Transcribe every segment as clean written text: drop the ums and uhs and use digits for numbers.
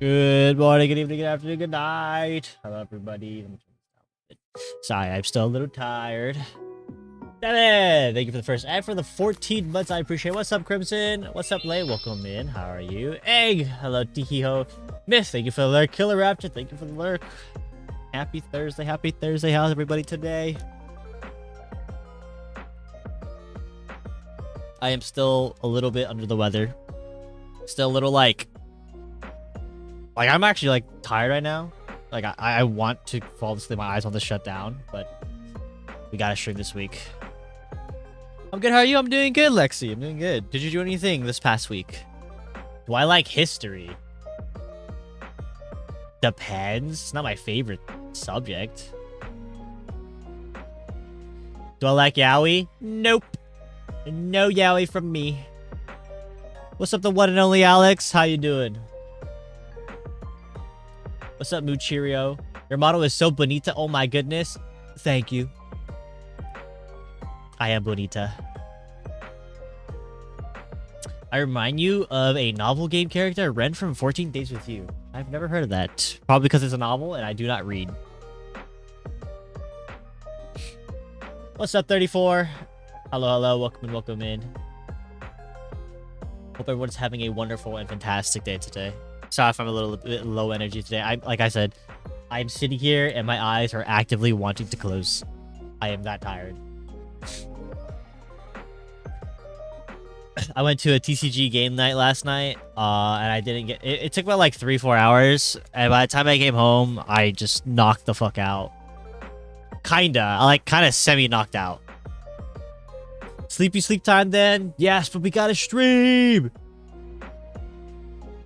Good morning, good evening, good afternoon, good night. Hello, everybody. Let me turn this down a bit. Sorry, I'm still a little tired. Devin, thank you for the first and for the 14 months. I appreciate it. What's up, Crimson? What's up, Lay? Welcome in. How are you? Egg. Hello, Tihiho. Myth, thank you for the lurk. Killer Raptor, thank you for the lurk. Happy Thursday. Happy Thursday. How's everybody today? I am still a little bit under the weather. Still a little like I'm actually like tired right now. Like I want to fall asleep. My eyes want to shut down, but we gotta stream this week. I'm good. How are you? I'm doing good, Lexi. I'm doing good. Did you do anything this past week? Do I like history? Depends. It's not my favorite subject. Do I like yaoi? Nope. No yaoi from me. What's up, the one and only Alex? How you doing? What's up, Muchirio? Your model is so bonita. Oh my goodness. Thank you. I am bonita. I remind you of a novel game character, Ren from 14 Days with You. I've never heard of that. Probably because it's a novel and I do not read. What's up, 34? Hello, hello. Welcome in. Hope everyone's having a wonderful and fantastic day today. Sorry if I'm a little bit low energy today. Like I said, I'm sitting here and my eyes are actively wanting to close. I am that tired. I went to a TCG game night last night, and I didn't get... It took about like 3-4 hours, and by the time I came home, I just knocked the fuck out. Kinda semi-knocked out. Sleepy sleep time then? Yes, but we gotta stream!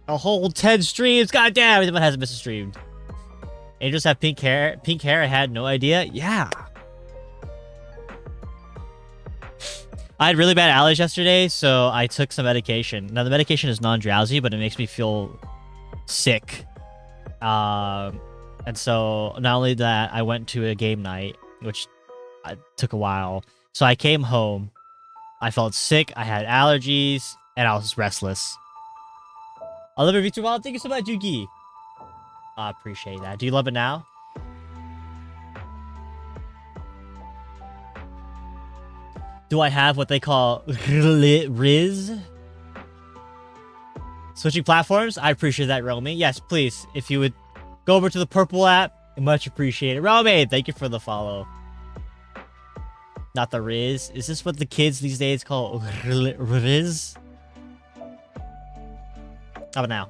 A whole 10 streams. God damn, everyone hasn't missed a stream. Angels have pink hair. Pink hair, I had no idea. Yeah. I had really bad allergies yesterday, so I took some medication. Now, the medication is non-drowsy, but it makes me feel sick. And so, not only that, I went to a game night, which took a while. So, I came home. I felt sick. I had allergies, and I was restless. I love your VTuber wallet. Thank you so much, Yuki. I appreciate that. Do you love it now? Do I have what they call Riz? Switching platforms? I appreciate that, Romy. Yes, please. If you would go over to the purple app, much appreciated. Romy, thank you for the follow. Not the Riz. Is this what the kids these days call Riz? How about now?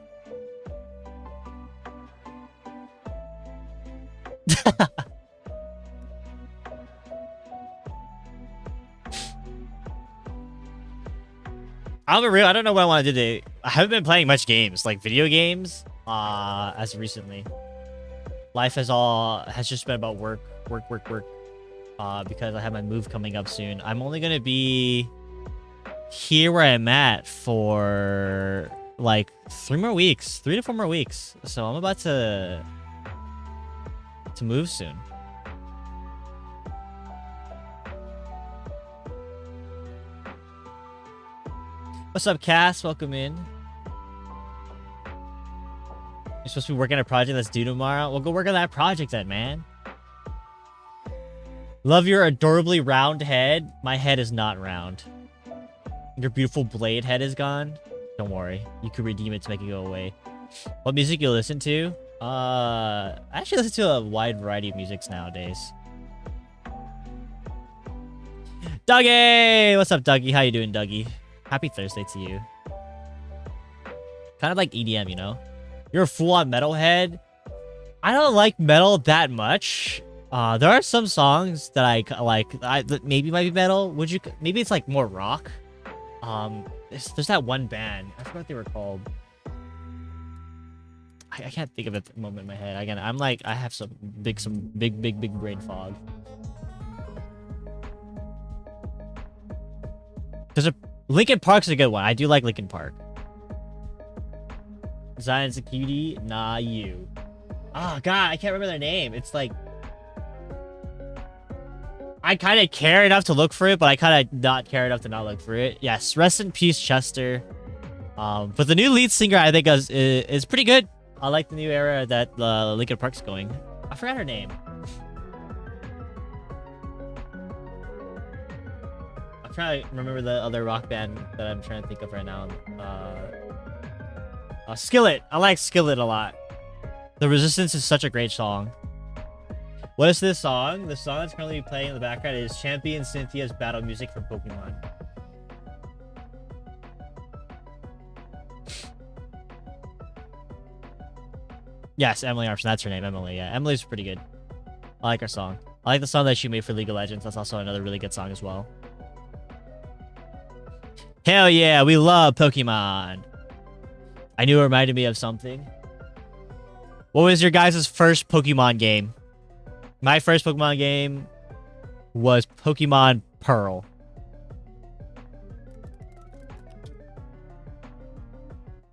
I'll be real, I don't know what I want to do today. I haven't been playing much games, like video games, as recently. Life has just been about work. Because I have my move coming up soon. I'm only gonna be here where I'm at for like 3 to 4 more weeks. So I'm about to move soon. What's up, Cass? Welcome in. You're supposed to be working on a project that's due tomorrow. Well, go work on that project then, man. Love your adorably round head. My head is not round. Your beautiful blade head is gone. Don't worry. You could redeem it to make it go away. What music you listen to? I actually listen to a wide variety of musics nowadays. Dougie! What's up, Dougie? How you doing, Dougie? Happy Thursday to you. Kind of like EDM, you know? You're a full-on metalhead. I don't like metal that much. There are some songs that I like. That maybe might be metal. Maybe it's like more rock. There's that one band. I forgot what they were called. I can't think of it at the moment in my head. Again, I have some big brain fog. Linkin Park's a good one. I do like Linkin Park. Zion's a cutie. Nah, you. Oh god, I can't remember their name. It's like I kind of care enough to look for it, but I kind of not care enough to not look for it. Yes, rest in peace, Chester. But the new lead singer, I think, is pretty good. I like the new era that Linkin Park's going. I forgot her name. I'm trying to remember the other rock band that I'm trying to think of right now. Skillet. I like Skillet a lot. The Resistance is such a great song. What is this song? The song that's currently playing in the background is Champion Cynthia's battle music from Pokemon. Yes, Emily Armstrong. That's her name, Emily. Yeah, Emily's pretty good. I like her song. I like the song that she made for League of Legends. That's also another really good song as well. Hell yeah, we love Pokemon. I knew it reminded me of something. What was your guys' first Pokemon game? My first Pokemon game was Pokemon Pearl.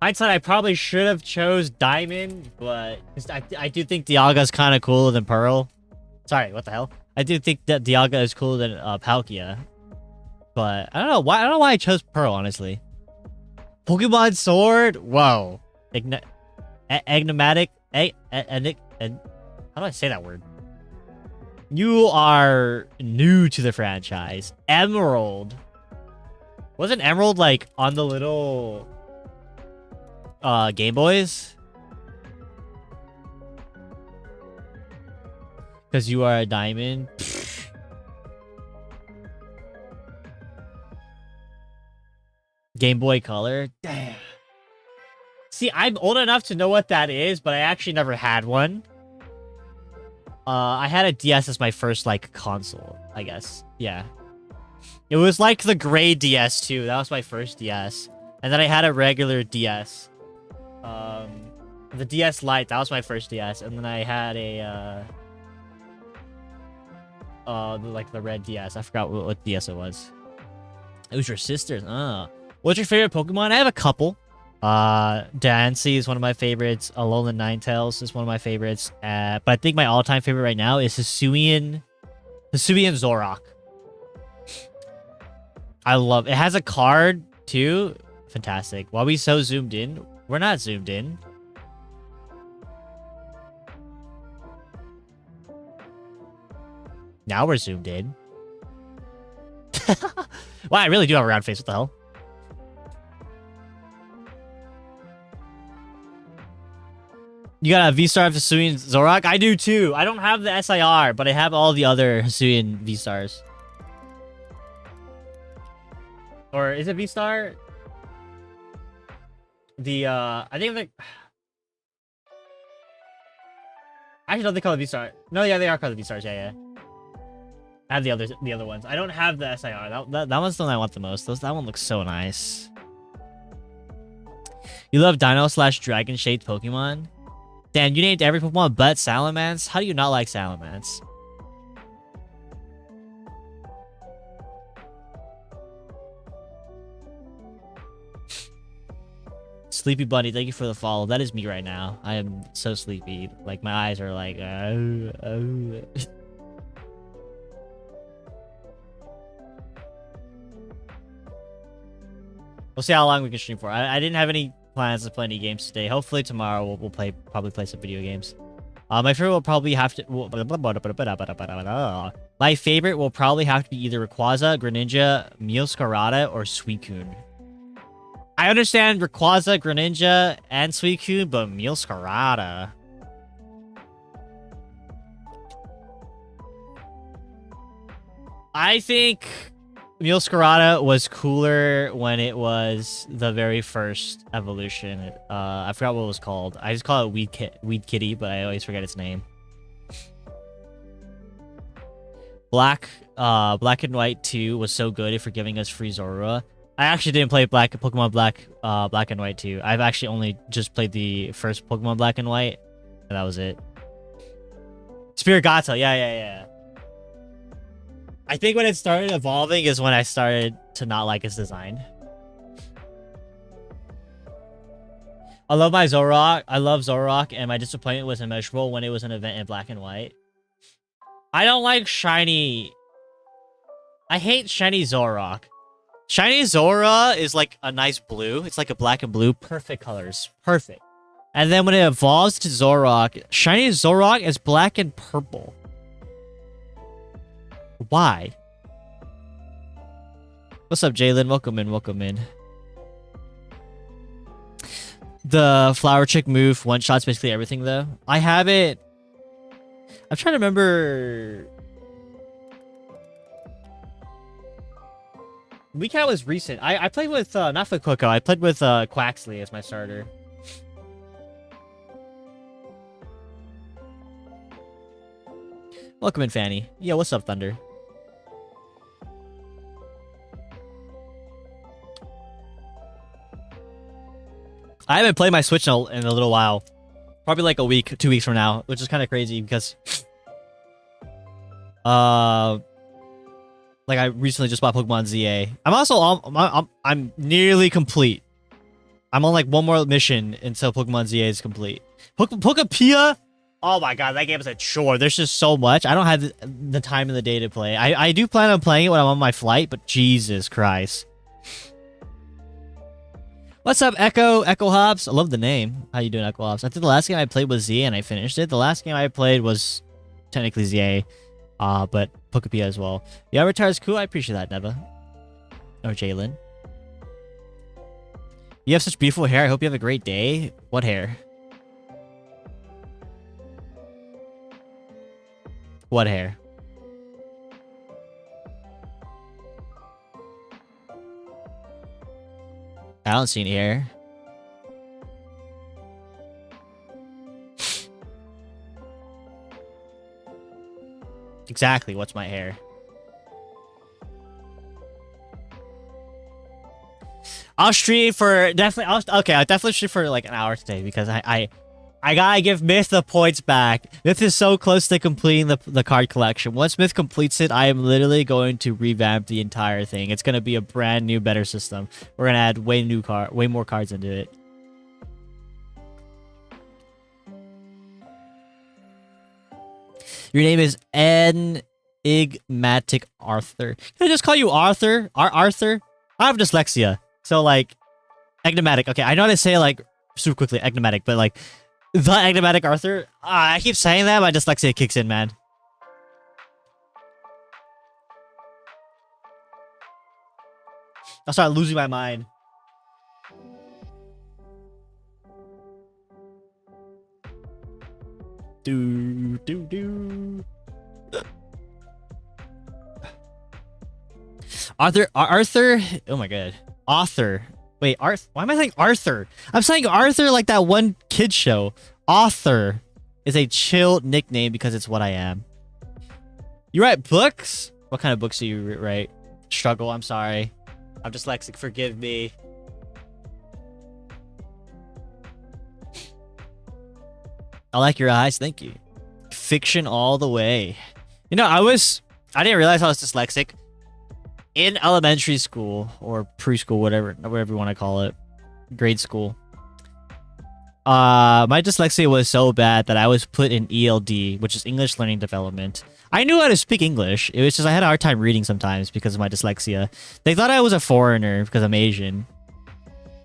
Hindsight, I probably should have chose Diamond, but I do think Dialga's kind of cooler than Pearl. Sorry, what the hell? I do think that Dialga is cooler than Palkia. But I don't know why. I don't know why I chose Pearl, honestly. Pokemon Sword. Whoa. Enigmatic. How do I say that word? You are new to the franchise. Emerald. Wasn't Emerald like on the little Game Boys? Because you are a diamond. Game Boy Color. Damn. See, I'm old enough to know what that is, but I actually never had one. I had a DS as my first, like, console, I guess. Yeah. It was like the gray DS, too. That was my first DS. And then I had a regular DS. The DS Lite, that was my first DS. And then I had a, like, the red DS. I forgot what DS it was. It was your sister's. What's your favorite Pokemon? I have a couple. Diancie is one of my favorites. Alolan Ninetales is one of my favorites. But I think my all-time favorite right now is Hisuian Zoroark. I love it. It has a card too. Fantastic. Why are we so zoomed in? We're not zoomed in. Now we're zoomed in. Wow, I really do have a round face. What the hell? You got a V-Star of Hisuian Zoroark? I do too. I don't have the SIR, but I have all the other Hisuian V-Stars. Or is it V-Star? I think the... Actually, no, they call it V-Star. No, yeah, they are called V-Stars. Yeah. I have the other ones. I don't have the SIR. That one's the one I want the most. That one looks so nice. You love Dino/Dragon-shaped Pokemon? Dan, you named every Pokemon but Salamence? How do you not like Salamence? Sleepy Bunny, thank you for the follow. That is me right now. I am so sleepy. Like, my eyes are like... We'll see how long we can stream for. I didn't have any plans to play any games today. Hopefully tomorrow we'll probably play some video games. My favorite will probably have to... My favorite will probably have to be either Rayquaza, Greninja, Meowscarada, or Suicune. I understand Rayquaza, Greninja, and Suicune, but Meowscarada. I think Meowscarada was cooler when it was the very first evolution. I forgot what it was called. I just call it Weed Kitty, but I always forget its name. Black and White 2 was so good for giving us free Zorua. I actually didn't play Pokemon Black and White 2. I've actually only just played the first Pokemon Black and White, and that was it. Spirigata, yeah. I think when it started evolving is when I started to not like its design. I love my Zoroark. I love Zoroark, and my disappointment was immeasurable when it was an event in Black and White. I don't like shiny... I hate shiny Zoroark. Shiny Zora is like a nice blue. It's like a black and blue. Perfect colors. Perfect. And then when it evolves to Zoroark, shiny Zoroark is black and purple. Why? What's up, Jalen? Welcome in, welcome in. The flower chick move one-shots basically everything, though. I have it. I'm trying to remember. Weekend was recent. I played with, not Fuecoco, I played with Quaxley as my starter. Welcome in, Fanny. Yeah, what's up, Thunder? I haven't played my Switch in a little while. Probably like a week, 2 weeks from now, which is kind of crazy because... like I recently just bought Pokemon ZA. I'm also I'm nearly complete. I'm on like one more mission until Pokemon ZA is complete. Pokepia? Oh my god, that game is a chore. There's just so much. I don't have the time in the day to play. I do plan on playing it when I'm on my flight, but Jesus Christ. What's up, Echo Hobbs? I love the name. How you doing, Echo Hobbs? I think the last game I played was ZA and I finished it. The last game I played was technically ZA. But Pokepia as well. The avatar is cool. I appreciate that, Neva. Or Jalen. You have such beautiful hair. I hope you have a great day. What hair? What hair? I don't see any hair. Exactly, what's my hair? I'll stream for definitely. I'll definitely stream for like an hour today because I gotta give Myth the points back. Myth is so close to completing the card collection. Once Myth completes it, I am literally going to revamp the entire thing. It's gonna be a brand new, better system. We're gonna add way more cards into it. Your name is Enigmatic Arthur. Can I just call you Arthur? Arthur? I have dyslexia. So, like, Enigmatic. Okay, I know how to say, like, super quickly, Enigmatic, but, like, the Enigmatic Arthur? I keep saying that, my dyslexia kicks in, man. I'll start losing my mind. Arthur, oh my god. Author. Wait, Arthur. Why am I saying Arthur? I'm saying Arthur like that one kid show. Author is a chill nickname because it's what I am. You write books? What kind of books do you write? Struggle, I'm sorry. I'm dyslexic, forgive me. I like your eyes, thank you. Fiction all the way. You know, I didn't realize I was dyslexic in elementary school or preschool, whatever you want to call it, grade school. My dyslexia was so bad that I was put in ELD, which is English Learning Development. I knew how to speak English. It was just I had a hard time reading sometimes because of my dyslexia. They thought I was a foreigner because I'm Asian.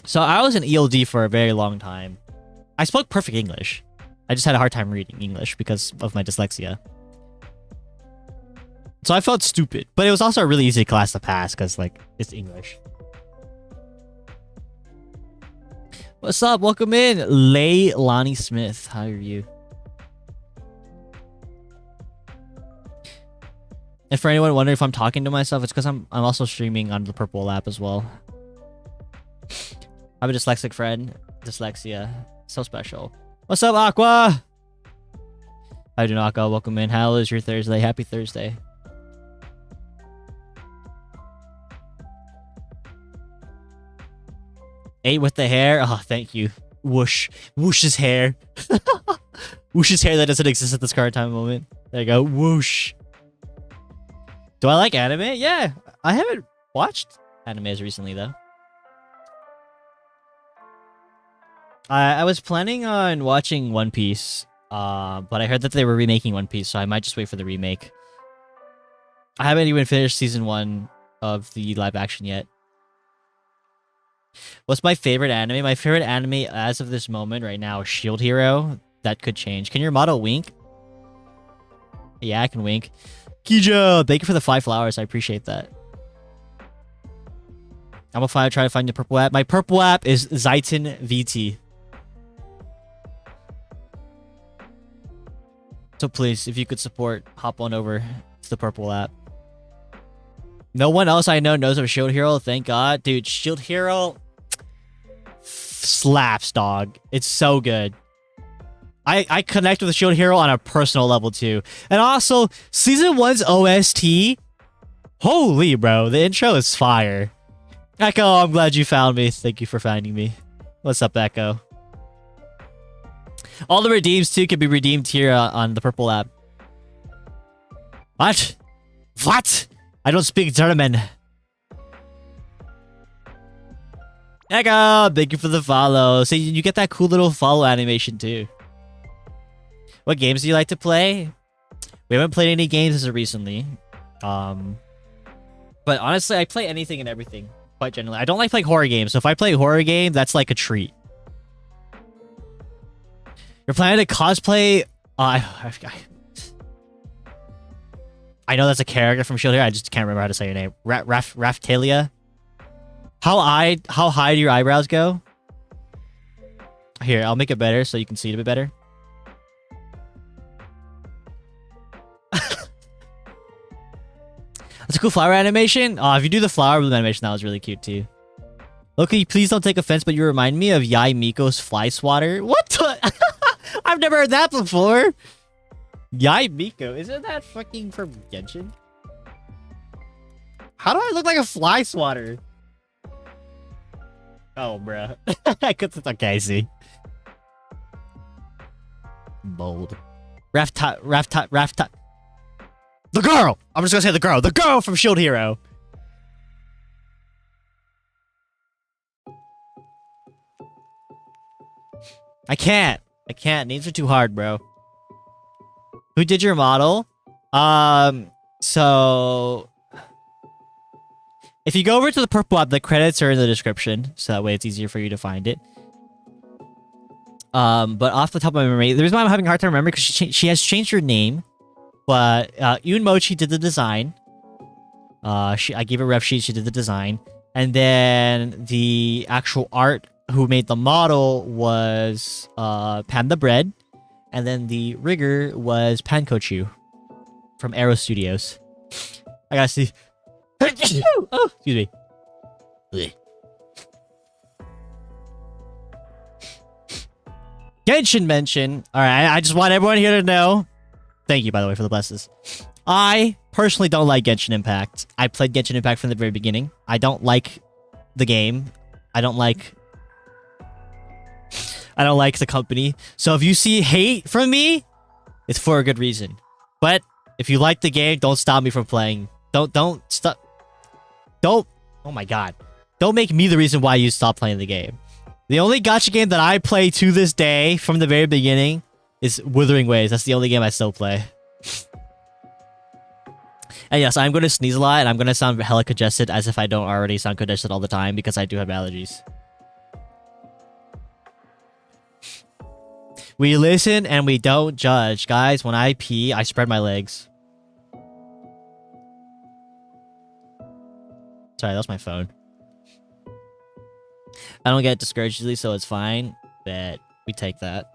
So I was in ELD for a very long time. I spoke perfect English. I just had a hard time reading English because of my dyslexia. So I felt stupid. But it was also a really easy class to pass because, like, it's English. What's up? Welcome in. Lonnie Smith. How are you? And for anyone wondering if I'm talking to myself, it's because I'm also streaming on the Purple app as well. I'm a dyslexic friend. Dyslexia. So special. What's up, Aqua? How you doing, Aqua? Welcome in. How is your Thursday? Happy Thursday. Eight with the hair? Oh, thank you. Whoosh. Whoosh's hair. Whoosh's hair that doesn't exist at this current time moment. There you go. Whoosh. Do I like anime? Yeah. I haven't watched animes recently, though. I was planning on watching One Piece, but I heard that they were remaking One Piece, so I might just wait for the remake. I haven't even finished season 1 of the live action yet. What's my favorite anime? My favorite anime as of this moment right now is Shield Hero. That could change. Can your model wink? Yeah, I can wink. Kijo, thank you for the 5 flowers. I appreciate that. I'm gonna try to find the purple app. My purple app is Zaiton VT. So please, if you could support, hop on over to the purple app. No one else I know knows of Shield Hero. Thank God. Dude, Shield Hero slaps, dog. It's so good. I connect with Shield Hero on a personal level too. And also, Season 1's OST. Holy, bro. The intro is fire. Echo, I'm glad you found me. Thank you for finding me. What's up, Echo? All the redeems too can be redeemed here on the purple app. What? What? I don't speak German. Echo, thank you for the follow. See, you get that cool little follow animation too. What games do you like to play? We haven't played any games as of recently. But honestly, I play anything and everything. Quite generally. I don't like playing horror games. So if I play a horror game, that's like a treat. You're planning to cosplay... I know that's a character from Shield Hero. I just can't remember how to say your name. Raftalia? How high do your eyebrows go? Here, I'll make it better so you can see it a bit better. That's a cool flower animation. Oh, if you do the flower bloom animation, that was really cute too. Okay, please don't take offense, but you remind me of Yai Miko's Fly Swatter. What the? I've never heard that before. Yai Miko, isn't that fucking from Genshin? How do I look like a fly swatter? Oh, bruh. Okay, I see. Bold. Rafta. The girl! I'm just gonna say the girl. The girl from Shield Hero. I can't. Names are too hard, bro. Who did your model? So... if you go over to the purple app, the credits are in the description. So that way it's easier for you to find it. But off the top of my memory, the reason why I'm having a hard time remembering because she has changed her name. But Yoon Mochi did the design. I gave her a ref sheet. She did the design, and then the actual art who made the model was Panda Bread, and then the rigger was Pankochu from Arrow Studios. I gotta see. Oh, excuse me. Genshin mention. All right, I just want everyone here to know. Thank you, by the way, for the blesses. I personally don't like Genshin Impact. I played Genshin Impact from the very beginning. I don't like the game. I don't like the company. So if you see hate from me, it's for a good reason. But if you like the game, don't stop me from playing. Don't stop. Don't. Oh my god. Don't make me the reason why you stop playing the game. The only gacha game that I play to this day from the very beginning is Wuthering Waves. That's the only game I still play. And yes, I'm going to sneeze a lot, and I'm going to sound hella congested as if I don't already sound congested all the time because I do have allergies. We listen and we don't judge. Guys, when I pee, I spread my legs. Sorry, that was my phone. I don't get discouraged easily, so it's fine that we take that.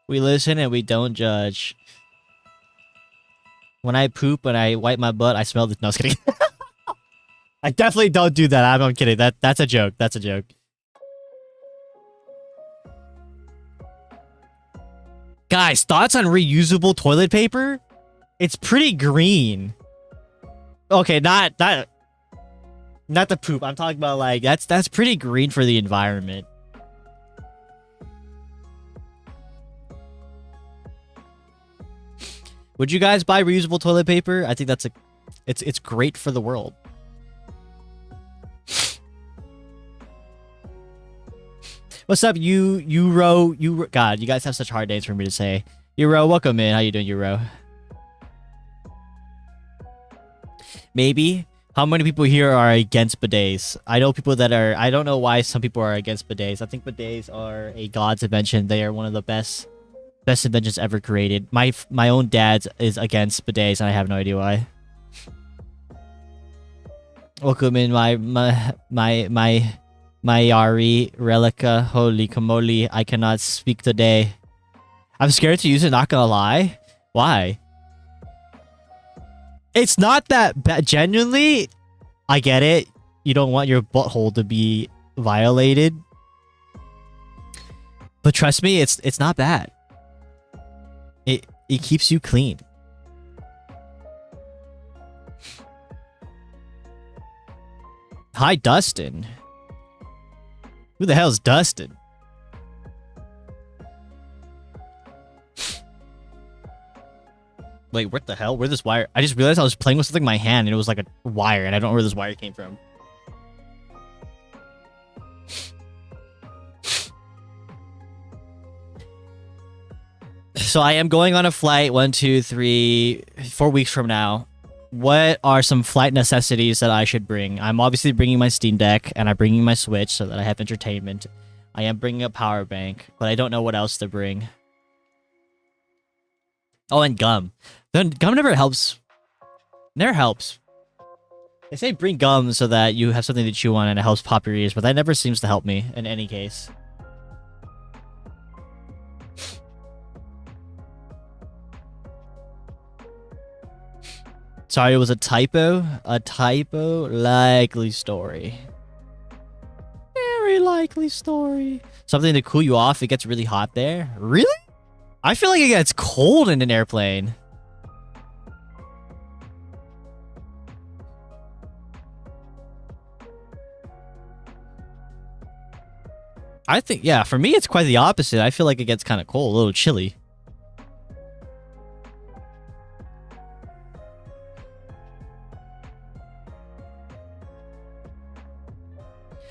We listen and we don't judge. When I poop and I wipe my butt, I smell the... No, I was kidding. I definitely don't do that. I'm kidding. That's a joke. That's a joke. Guys, thoughts on reusable toilet paper? It's pretty green. Okay, not the poop. I'm talking about like that's pretty green for the environment. Would you guys buy reusable toilet paper? I think that's it's great for the world. What's up, Euro? God, you guys have such hard names for me to say. Euro, welcome in. How you doing, Euro? Maybe. How many people here are against bidets? I know people that are. I don't know why some people are against bidets. I think bidets are a god's invention. They are one of the best inventions ever created. My own dad is against bidets, and I have no idea why. Welcome in my Yari Relica. Holy kamoli, I cannot speak today. I'm scared to use it, not gonna lie. Why? It's not that bad. Genuinely, I get it. You don't want your butthole to be violated. But trust me, it's not bad. It keeps you clean. Hi, Dustin. Who the hell is Dustin? Wait, what the hell? Where'd this wire? I just realized I was playing with something in my hand and it was like a wire and I don't know where this wire came from. So I am going on a flight 1, 2, 3, 4 weeks from now. What are some flight necessities that I should bring? I'm obviously bringing my Steam Deck and I'm bringing my Switch so that I have entertainment. I am bringing a power bank, but I don't know what else to bring. Oh, and gum. Then gum never helps. Never helps. They say bring gum so that you have something to chew on and it helps pop your ears, but that never seems to help me in any case. Sorry, it was a typo. A typo. Likely story. Very likely story. Something to cool you off. It gets really hot there. Really? I feel like it gets cold in an airplane. I think, yeah, for me, it's quite the opposite. I feel like it gets kind of cold, a little chilly.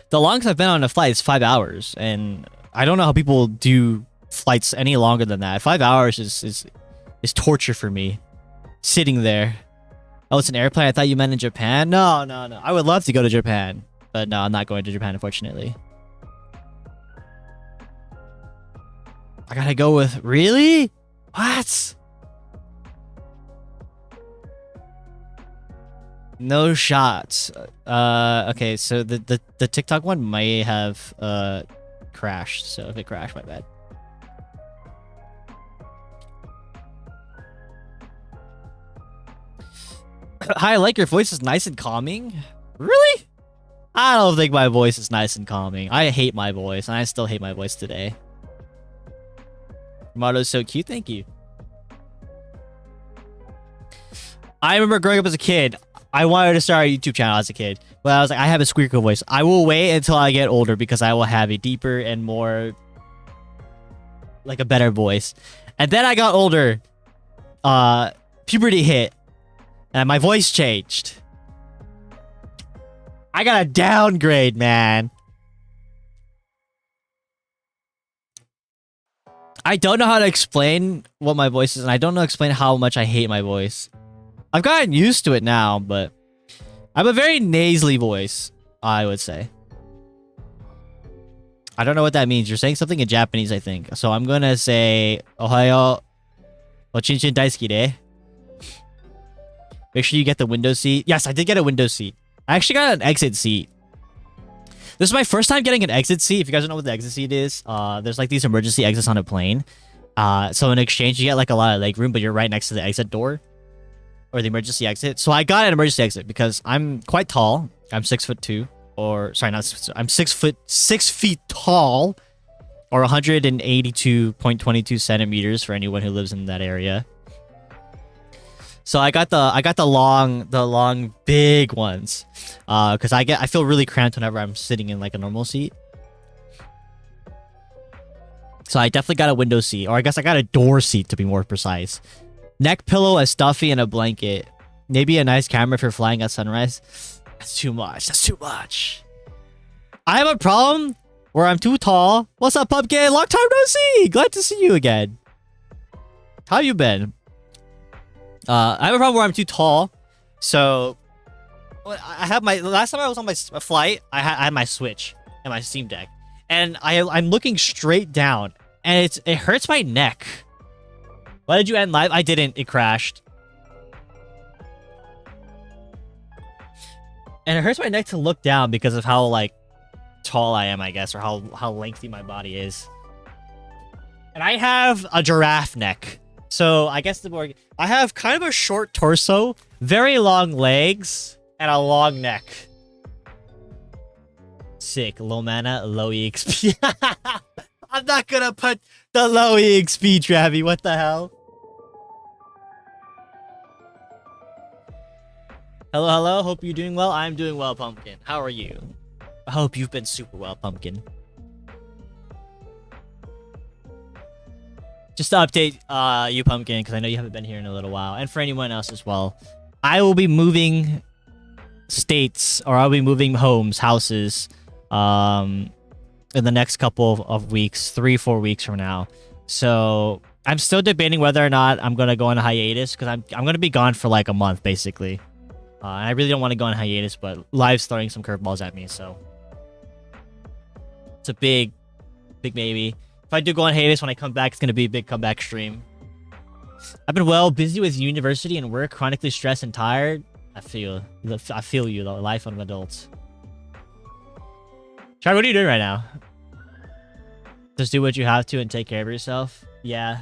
The longest I've been on a flight is 5 hours, and I don't know how people do flights any longer than that. 5 hours is torture for me. Sitting there. Oh, it's an airplane? I thought you meant in Japan? No. I would love to go to Japan, but no, I'm not going to Japan, unfortunately. I gotta go with... Really? What? No shots. Okay, so the TikTok one may have crashed. So if it crashed, my bad. Hi, I like your voice is nice and calming. Really? I don't think my voice is nice and calming. I hate my voice, and I still hate my voice today. Motto's so cute. Thank you. I remember growing up as a kid. I wanted to start a YouTube channel as a kid, but I was like, I have a squeaker voice. I will wait until I get older because I will have a deeper and more, like, a better voice. And then I got older. Puberty hit, and my voice changed. I got a downgrade, man. I don't know how to explain what my voice is, and I don't know how to explain how much I hate my voice. I've gotten used to it now, but I have a very nasally voice, I would say. I don't know what that means. You're saying something in Japanese, I think. So I'm gonna say, Ohayo, ochinchin daisuki de. Make sure you get the window seat. Yes, I did get a window seat. I actually got an exit seat. This is my first time getting an exit seat. If you guys don't know what the exit seat is, there's like these emergency exits on a plane. So in exchange, you get like a lot of leg room, but you're right next to the exit door. Or the emergency exit. So I got an emergency exit because I'm quite tall. I'm 6'2", or sorry, not 6 foot. I'm 6 feet tall, or 182.22 centimeters for anyone who lives in that area. So I got the long big ones, because I feel really cramped whenever I'm sitting in like a normal seat. So I definitely got a window seat, or I guess I got a door seat to be more precise. Neck pillow, a stuffy, and a blanket. Maybe a nice camera if you're flying at sunrise. That's too much. That's too much. I have a problem where I'm too tall. What's up, Pumpkin? Long time no see. Glad to see you again. How you been? I have a problem where I'm too tall. So I have my last time I was on my flight. I had my Switch and my Steam Deck, and I'm looking straight down, and it hurts my neck. Why did you end live? I didn't. It crashed. And it hurts my neck to look down because of how like tall I am, I guess, or how lengthy my body is. And I have a giraffe neck. So I guess I have kind of a short torso, very long legs, and a long neck. Sick. Low mana, low EXP. I'm not gonna put the low EXP, Travi. What the hell? Hello, hello. Hope you're doing well. I'm doing well, Pumpkin. How are you? I hope you've been super well, Pumpkin. Just to update you, Pumpkin, because I know you haven't been here in a little while, and for anyone else as well. I will be moving states, or I'll be moving houses, in the next couple of weeks, 3-4 weeks from now. So I'm still debating whether or not I'm gonna go on a hiatus, because I'm gonna be gone for like a month, basically. I really don't want to go on hiatus, but live's throwing some curveballs at me, so it's a big maybe. If I do go on hiatus, when I come back, it's gonna be a big comeback stream. I've been busy with university and work, chronically stressed and tired. I feel you, the life of an adult. Char, what are you doing right now? Just do what you have to and take care of yourself. Yeah.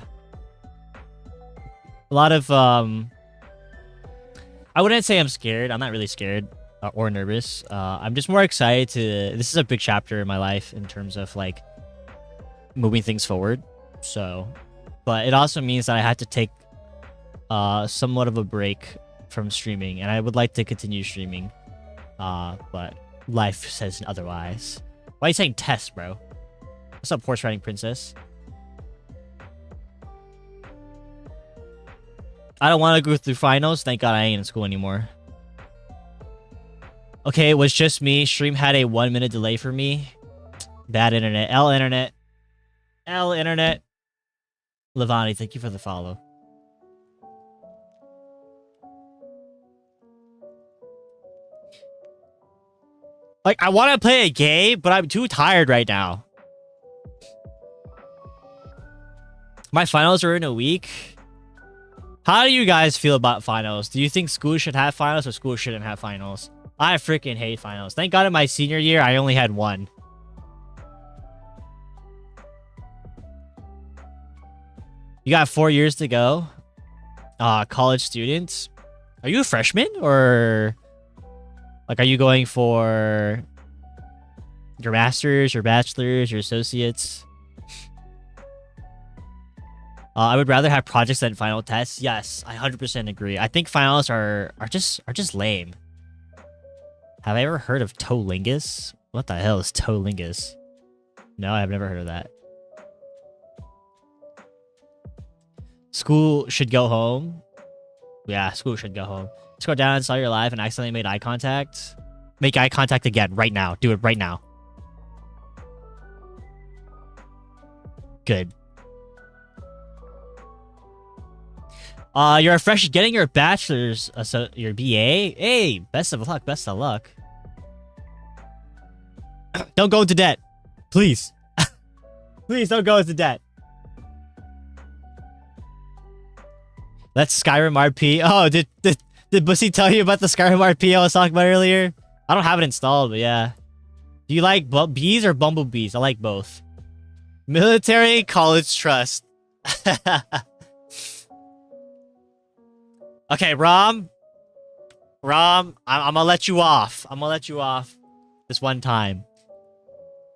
A lot of I wouldn't say I'm scared. I'm not really scared or nervous. I'm just more excited to... This is a big chapter in my life in terms of, like, moving things forward. So... But it also means that I had to take somewhat of a break from streaming. And I would like to continue streaming. But life says otherwise. Why are you saying test, bro? What's up, horse riding princess? I don't want to go through finals. Thank God I ain't in school anymore. Okay, it was just me. Stream had a 1-minute delay for me. Bad internet. L internet. L internet. Levani, thank you for the follow. Like, I want to play a game, but I'm too tired right now. My finals are in a week. How do you guys feel about finals? Do you think school should have finals or school shouldn't have finals? I freaking hate finals. Thank God in my senior year, I only had one. You got 4 years to go. College students. Are you a freshman or... Like, are you going for your master's, your bachelor's, your associates? I would rather have projects than final tests. Yes, I 100% agree. I think finals are just lame. Have I ever heard of Toelingus? What the hell is Toelingus? No, I've never heard of that. School should go home. Yeah, school should go home. Scroll down and saw your live and accidentally made eye contact. Make eye contact again right now. Do it right now. Good. You're a fresh getting your bachelor's, so your BA. Hey, best of luck. Best of luck. Don't go into debt, please. Please don't go into debt. Let's Skyrim RP. Oh, did Bussy tell you about the Skyrim RP I was talking about earlier? I don't have it installed, but yeah. Do you like bees or bumblebees? I like both. Military college trust. Okay, Rom, I'm gonna let you off. I'm gonna let you off this one time.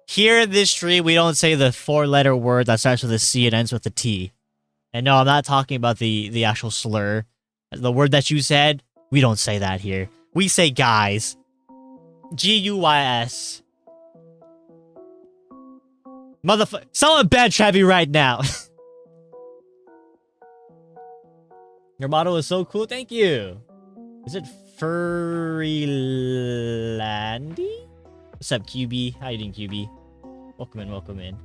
Here in this stream, we don't say the 4-letter word that starts with a C and ends with a T. And no, I'm not talking about the actual slur. The word that you said, we don't say that here. We say guys. G-U-Y-S. Motherfucker. Someone ban Travi right now. Your model is so cool. Thank you. Is it Furrylandy? What's up, QB? How you doing, QB? Welcome in, welcome in.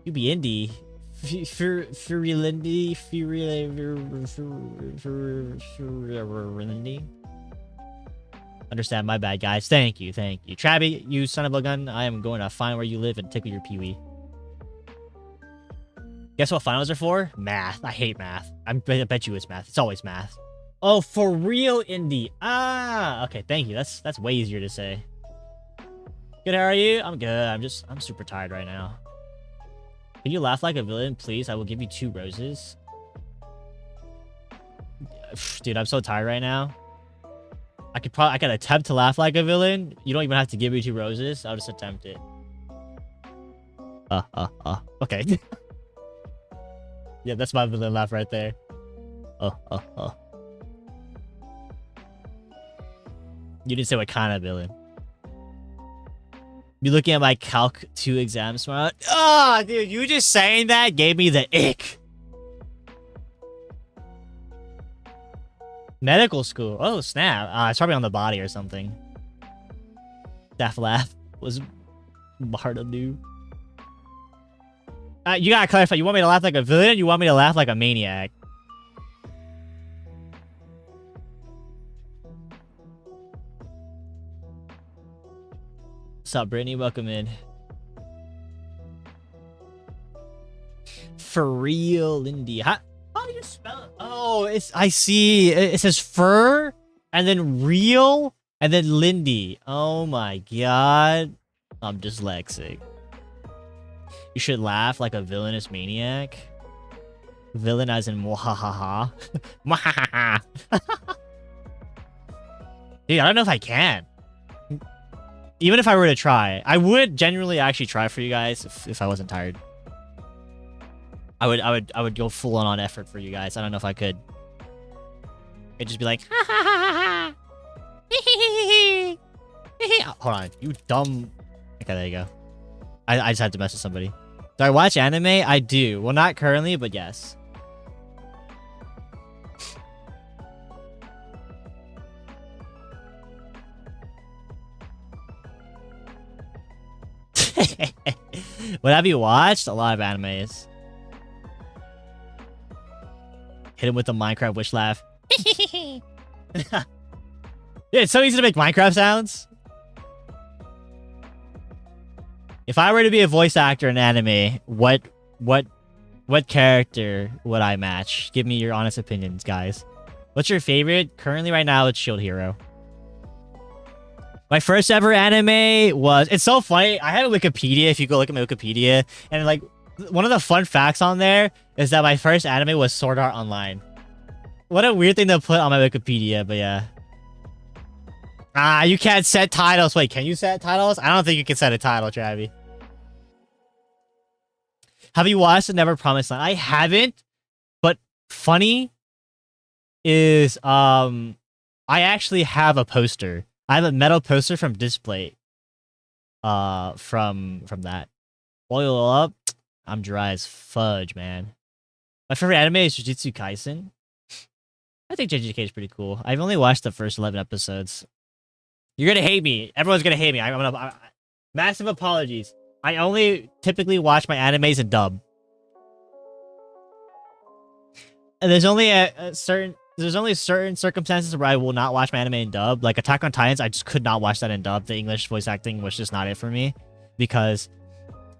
QB Indie. Furilindi, Furilindi. Understand, my bad, guys. Thank you. Travi, you son of a gun. I am going to find where you live and tickle your peewee. Guess what finals are for? Math. I hate math. I bet you it's math. It's always math. Oh, for real, Indy. Ah, okay. Thank you. That's way easier to say. Good. How are you? I'm good. I'm super tired right now. Can you laugh like a villain, please? I will give you 2 roses. Dude, I'm so tired right now. I could attempt to laugh like a villain. You don't even have to give me 2 roses. I'll just attempt it. Okay. Yeah, that's my villain laugh right there. You didn't say what kind of villain. Be looking at my Calc 2 exam smart. Ah, dude, you just saying that gave me the ick. Medical school. Oh, snap. It's probably on the body or something. Staff laugh was Bartolu. You gotta clarify. You want me to laugh like a villain or you want me to laugh like a maniac? What's up, Brittany? Welcome in. For real, Lindy. How do you spell it? Oh, I see. It says fur, and then real, and then Lindy. Oh my god. I'm dyslexic. You should laugh like a villainous maniac. Villain as in mwahaha. Mwahaha. Dude, I don't know if I can. Even if I were to try, I would genuinely actually try for you guys if I wasn't tired. I would go full on effort for you guys. I don't know if I could. It'd just be like, ha ha ha ha ha. Hold on, you dumb. Okay, there you go. I just had to mess with somebody. Do I watch anime? I do. Well, not currently, but yes. What have you watched? A lot of animes. Hit him with the Minecraft wish laugh. Yeah, it's so easy to make Minecraft sounds. If I were to be a voice actor in anime, what character would I match? Give me your honest opinions, guys. What's your favorite? Currently, right now, it's Shield Hero. My first ever anime was... It's so funny. I had a Wikipedia, if you go look at my Wikipedia. And, like, one of the fun facts on there is that my first anime was Sword Art Online. What a weird thing to put on my Wikipedia, but yeah. You can't set titles. Wait, can you set titles? I don't think you can set a title, Travi. Have you watched The Never Promised Land? I haven't, but funny is, I actually have a poster. I have a metal poster from Display. From that. Oil up. I'm dry as fudge, man. My favorite anime is Jujutsu Kaisen. I think JJK is pretty cool. I've only watched the first 11 episodes. You're gonna hate me. Everyone's gonna hate me. Massive apologies. I only typically watch my animes in dub. And there's only certain circumstances where I will not watch my anime in dub. Like Attack on Titans, I just could not watch that in dub. The English voice acting was just not it for me. Because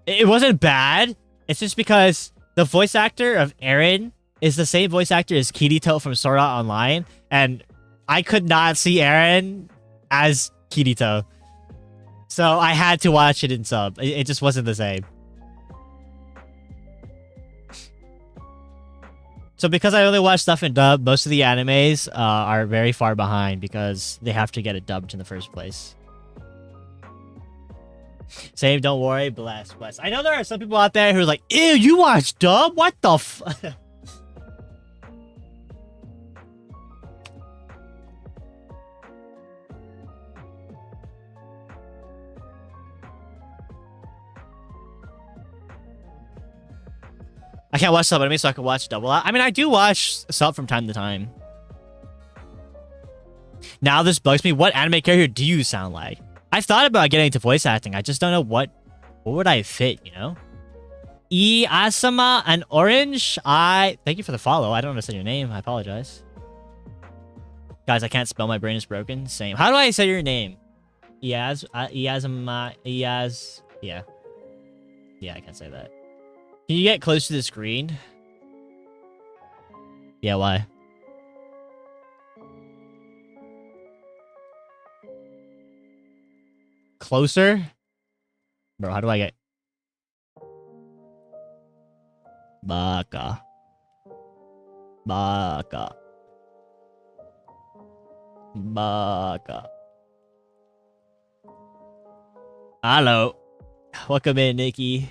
it wasn't bad. It's just because the voice actor of Eren is the same voice actor as Kirito from Sword Art Online. And I could not see Eren as Kirito. So I had to watch it in sub. It just wasn't the same. So because I only watch stuff in dub, most of the animes are very far behind because they have to get it dubbed in the first place. Save, don't worry, bless. I know there are some people out there who are like, ew, you watch dub? What the f... I can't watch sub anime, so I can watch double. I mean, I do watch sub from time to time. Now this bugs me. What anime character do you sound like? I've thought about getting into voice acting. I just don't know what would I fit, you know? Asama and Orange. Thank you for the follow. I don't understand your name. I apologize. Guys, I can't spell. My brain is broken. Same. How do I say your name? Iazama. Iaz. Yeah. Yeah, I can't say that. Can you get close to the screen? Yeah, why? Closer? Bro, how do I get... Baka. Baka. Baka. Hello. Welcome in, Nikki.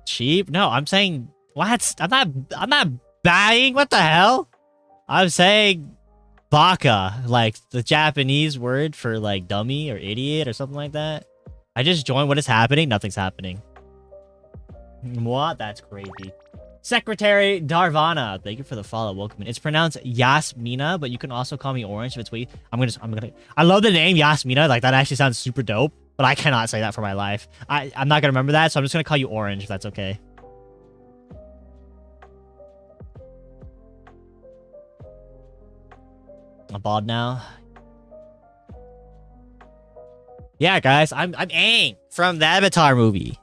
Cheap? No, I'm saying... What? I'm not buying? What the hell? I'm saying... Baka. Like, the Japanese word for, like, dummy or idiot or something like that. I just joined. What is happening? Nothing's happening. What? That's crazy. Secretary Darvana, thank you for the follow. Welcome in. It's pronounced Yasmina, but you can also call me Orange if it's weak. I love the name Yasmina. Like, that actually sounds super dope, but I cannot say that for my life. I'm not gonna remember that, so I'm just gonna call you Orange if that's okay. I'm bald now. Yeah, guys, I'm Aang from the Avatar movie.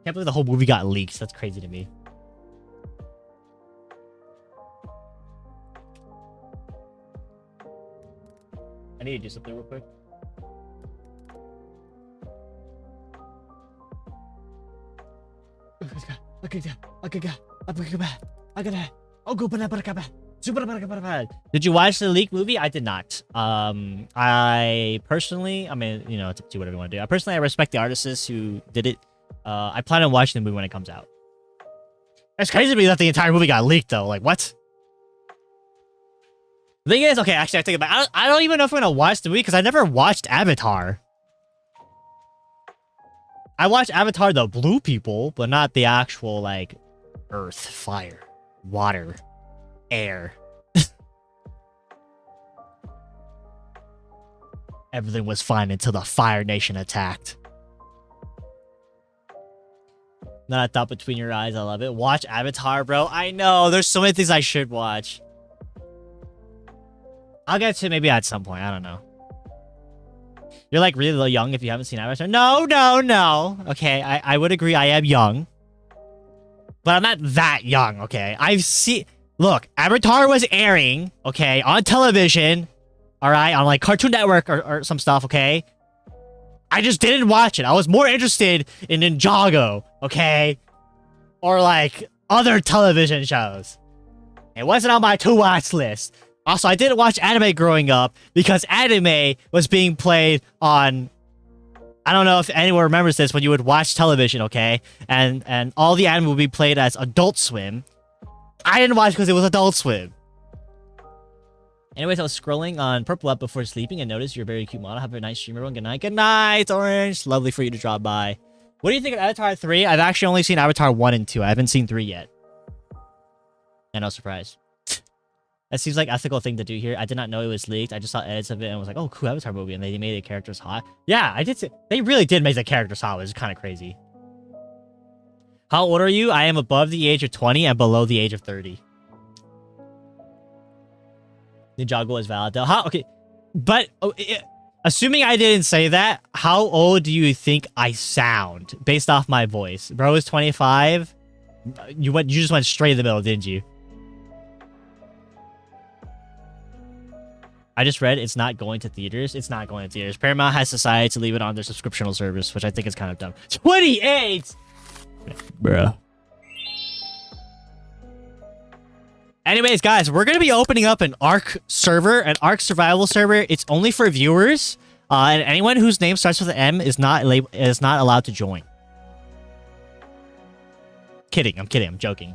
Can't believe the whole movie got leaked. That's crazy to me. I need to do something real quick. Did you watch the leaked movie? I did not. I personally, I mean, you know, it's up to you whatever you want to do. I respect the artists who did it. I plan on watching the movie when it comes out. It's crazy to me that the entire movie got leaked, though. Like, what? The thing is, okay, actually, I think about it. I don't even know if I'm gonna watch the movie because I never watched Avatar. I watched Avatar: The Blue People, but not the actual, like, earth, fire, water, air. Everything was fine until the Fire Nation attacked. Not a thought between your eyes. I love it. Watch Avatar, bro. I know. There's so many things I should watch. I'll get to it maybe at some point. I don't know. You're like really young if you haven't seen Avatar. No. Okay, I would agree. I am young. But I'm not that young, okay? I've seen... Look, Avatar was airing, okay, on television. All right? On like Cartoon Network or some stuff, okay? I just didn't watch it. I was more interested in Ninjago, okay? Or like other television shows. It wasn't on my to-watch list. Also, I didn't watch anime growing up because anime was being played on... I don't know if anyone remembers this when you would watch television, okay? And all the anime would be played as Adult Swim. I didn't watch because it was Adult Swim. Anyways, I was scrolling on Purple Up before sleeping and noticed you're a very cute model. Have a nice stream, everyone. Good night. Good night, Orange. Lovely for you to drop by. What do you think of Avatar 3? I've actually only seen Avatar 1 and 2. I haven't seen 3 yet. And no surprise. That seems like an ethical thing to do here. I did not know it was leaked. I just saw edits of it and was like, oh, cool Avatar movie. And they made the characters hot. Yeah, I did see. They really did make the characters hot, which is kind of crazy. How old are you? I am above the age of 20 and below the age of 30. Ninjago is valid though. How? Okay. But assuming I didn't say that, how old do you think I sound based off my voice? Bro is 25. You just went straight in the middle, didn't you? I just read it's not going to theaters. It's not going to theaters. Paramount has decided to leave it on their subscriptional service, which I think is kind of dumb. 28! Bruh. Anyways, guys, we're going to be opening up an ARK server, an ARK survival server. It's only for viewers, and anyone whose name starts with an M is not allowed to join. Kidding, I'm joking.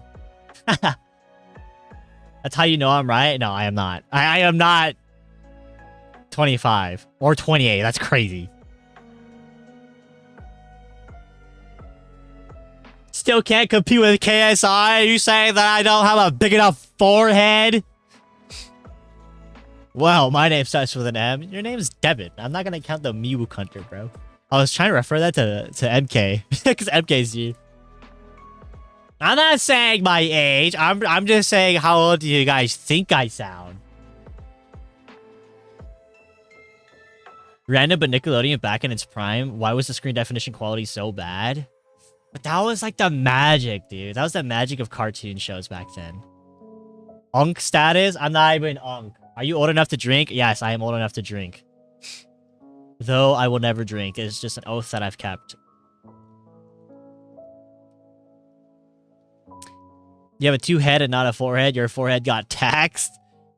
That's how you know I'm right? No, I am not. I am not 25 or 28. That's crazy. Still can't compete with KSI? Are you saying that I don't have a big enough forehead? Well, my name starts with an M. Your name's Devin. I'm not gonna count the Mew Hunter, bro. I was trying to refer that to MK because MK's you. I'm not saying my age. I'm just saying how old do you guys think I sound? Random, but Nickelodeon back in its prime. Why was the screen definition quality so bad? But that was like the magic, dude. That was the magic of cartoon shows back then. Unk status? I'm not even Unk. Are you old enough to drink? Yes, I am old enough to drink. Though I will never drink. It's just an oath that I've kept. You have a 2 head and not a 4 head. Your forehead got taxed.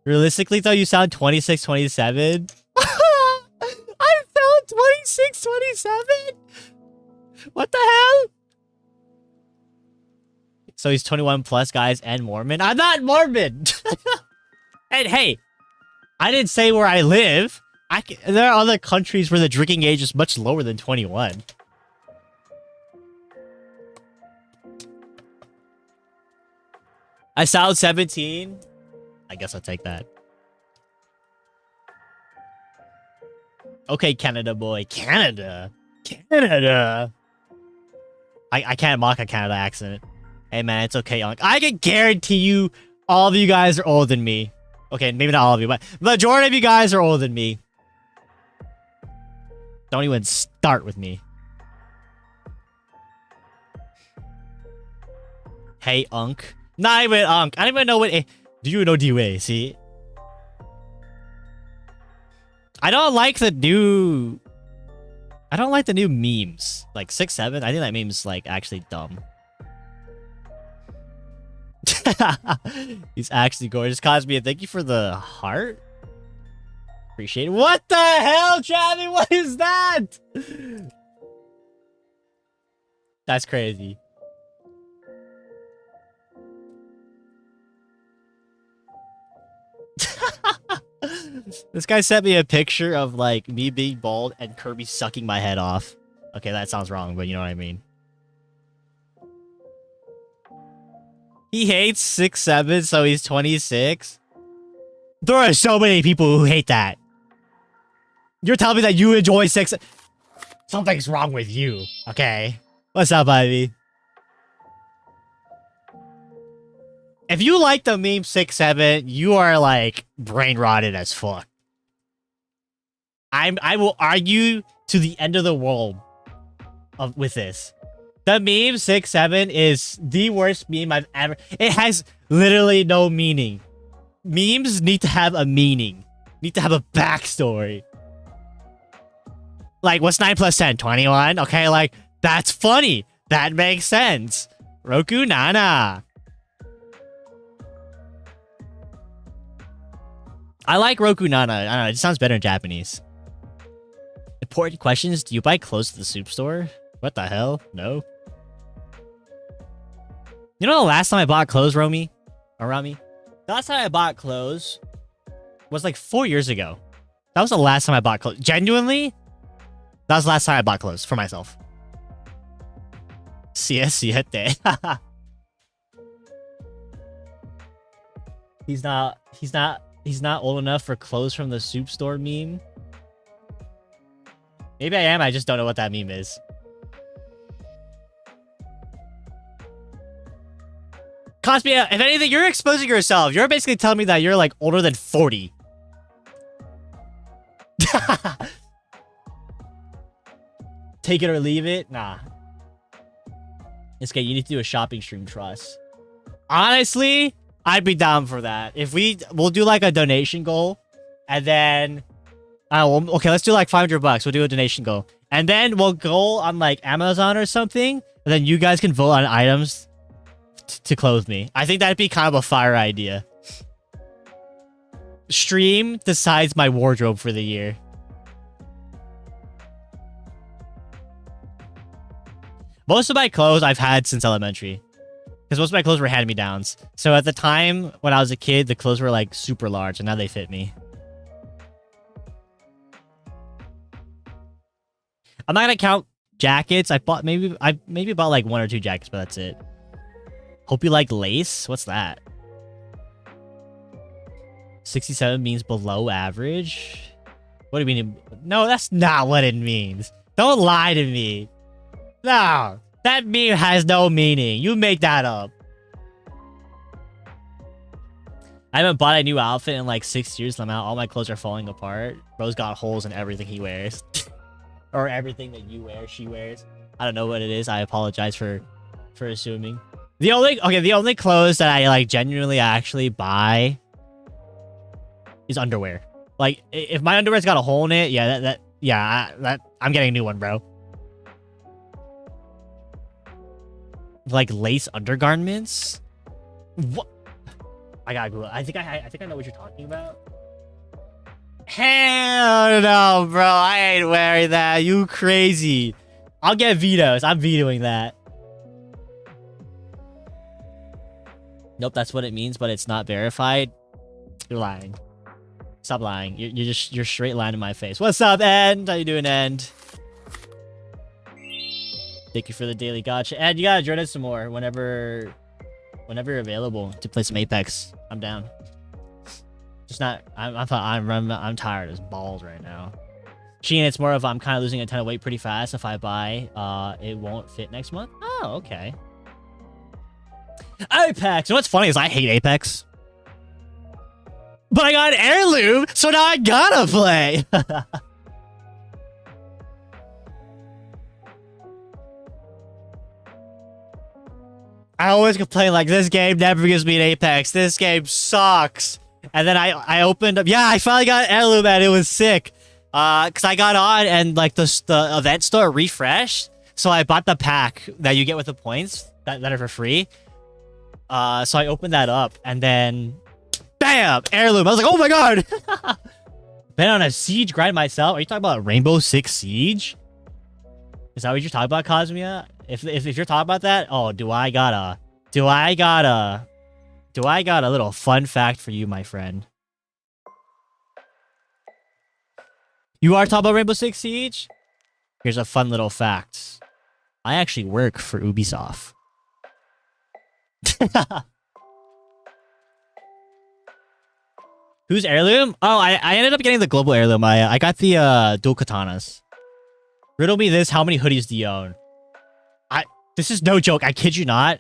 Realistically, though, you sound 26, 27. I sound 26, 27? What the hell? So he's 21 plus, guys, and Mormon. I'm not Mormon! And hey, I didn't say where I live. There are other countries where the drinking age is much lower than 21. I sound 17. I guess I'll take that. Okay, Canada boy. Canada. Canada. I can't mock a Canada accent. Hey, man, it's okay. I can guarantee you all of you guys are older than me. Okay, maybe not all of you, but the majority of you guys are older than me. Don't even start with me. Hey, Unk. Not even Unk. I don't even know what... Do you know D-Way? See? I don't like the new... I don't like the new memes. Like 6'7". I think that meme's like actually dumb. He's actually gorgeous. Cosby, thank you for the heart. Appreciate it. What the hell, Travi? What is that? That's crazy. This guy sent me a picture of like me being bald and Kirby sucking my head off. Okay, that sounds wrong, but you know what I mean. He hates 6'7", so he's 26. There are so many people who hate that. You're telling me that you enjoy 6... Something's wrong with you, okay? What's up, Ivy? If you like the meme 6'7", you are like brain rotted as fuck. I will argue to the end of the world with this. The meme 6'7" is the worst meme I've ever... It has literally no meaning. Memes need to have a meaning. Need to have a backstory. Like, what's 9 plus 10? 21? Okay, like, that's funny. That makes sense. Roku Nana. I like Roku Nana. I don't know, it sounds better in Japanese. Important questions. Do you buy clothes at the soup store? What the hell? No. You know the last time I bought clothes, Romy? Or Rami? The last time I bought clothes was like 4 years ago. That was the last time I bought clothes. Genuinely, that was the last time I bought clothes for myself. Siete. He's not old enough for clothes from the soup store meme. Maybe I am, I just don't know what that meme is. Cosby, if anything, you're exposing yourself. You're basically telling me that you're like older than 40. Take it or leave it? Nah. This guy, you need to do a shopping stream, trust. Honestly, I'd be down for that. If we'll do like a donation goal, and then, okay, let's do like $500. We'll do a donation goal, and then we'll go on like Amazon or something, and then you guys can vote on items to clothe me. I think that'd be kind of a fire idea. Stream decides my wardrobe for the year. Most of my clothes I've had since elementary. Because most of my clothes were hand-me-downs. So at the time, when I was a kid, the clothes were like super large, and now they fit me. I'm not gonna count jackets. I maybe bought like 1 or 2 jackets, but that's it. Hope you like lace. What's that? 67 means below average. What do you mean? No, that's not what it means. Don't lie to me. No, that meme has no meaning. You make that up. I haven't bought a new outfit in like 6 years. I'm out. All my clothes are falling apart. Bro's got holes in everything he wears. Or everything that you wear, she wears. I don't know what it is. I apologize for assuming. The only clothes that I like genuinely actually buy is underwear. Like if my underwear's got a hole in it, yeah, I'm getting a new one, bro. Like lace undergarments? What? I gotta Google it. I think I know what you're talking about. Hell no, bro. I ain't wearing that. You crazy. I'll get vetoes. I'm vetoing that. Nope, that's what it means, but it's not verified. You're lying. Stop lying. You're straight lying in my face. What's up, End? How you doing, End? Thank you for the daily gotcha. Ed, you gotta join us some more whenever you're available to play some Apex. I'm down. Just not. I'm tired as balls right now. Sheen, it's more of I'm kind of losing a ton of weight pretty fast. If I buy, it won't fit next month. Oh, okay. Apex. You know what's funny is I hate Apex, but I got an heirloom, so now I gotta play. I always complain like this game never gives me an Apex. This game sucks. And then I opened up. Yeah, I finally got an heirloom and it was sick. Cause I got on and like the event store refreshed. So I bought the pack that you get with the points that are for free. So I opened that up and then bam, heirloom. I was like, oh my god. Been on a siege grind myself. Are you talking about Rainbow Six Siege? Is that what you're talking about, Cosmia? If you're talking about that, oh, do I got a little fun fact for you, my friend. You are talking about Rainbow Six Siege? Here's a fun little fact. I actually work for Ubisoft. Who's heirloom? Oh, I ended up getting the global heirloom. I got the dual katanas. Riddle me this, how many hoodies do you own? This is no joke, I kid you not.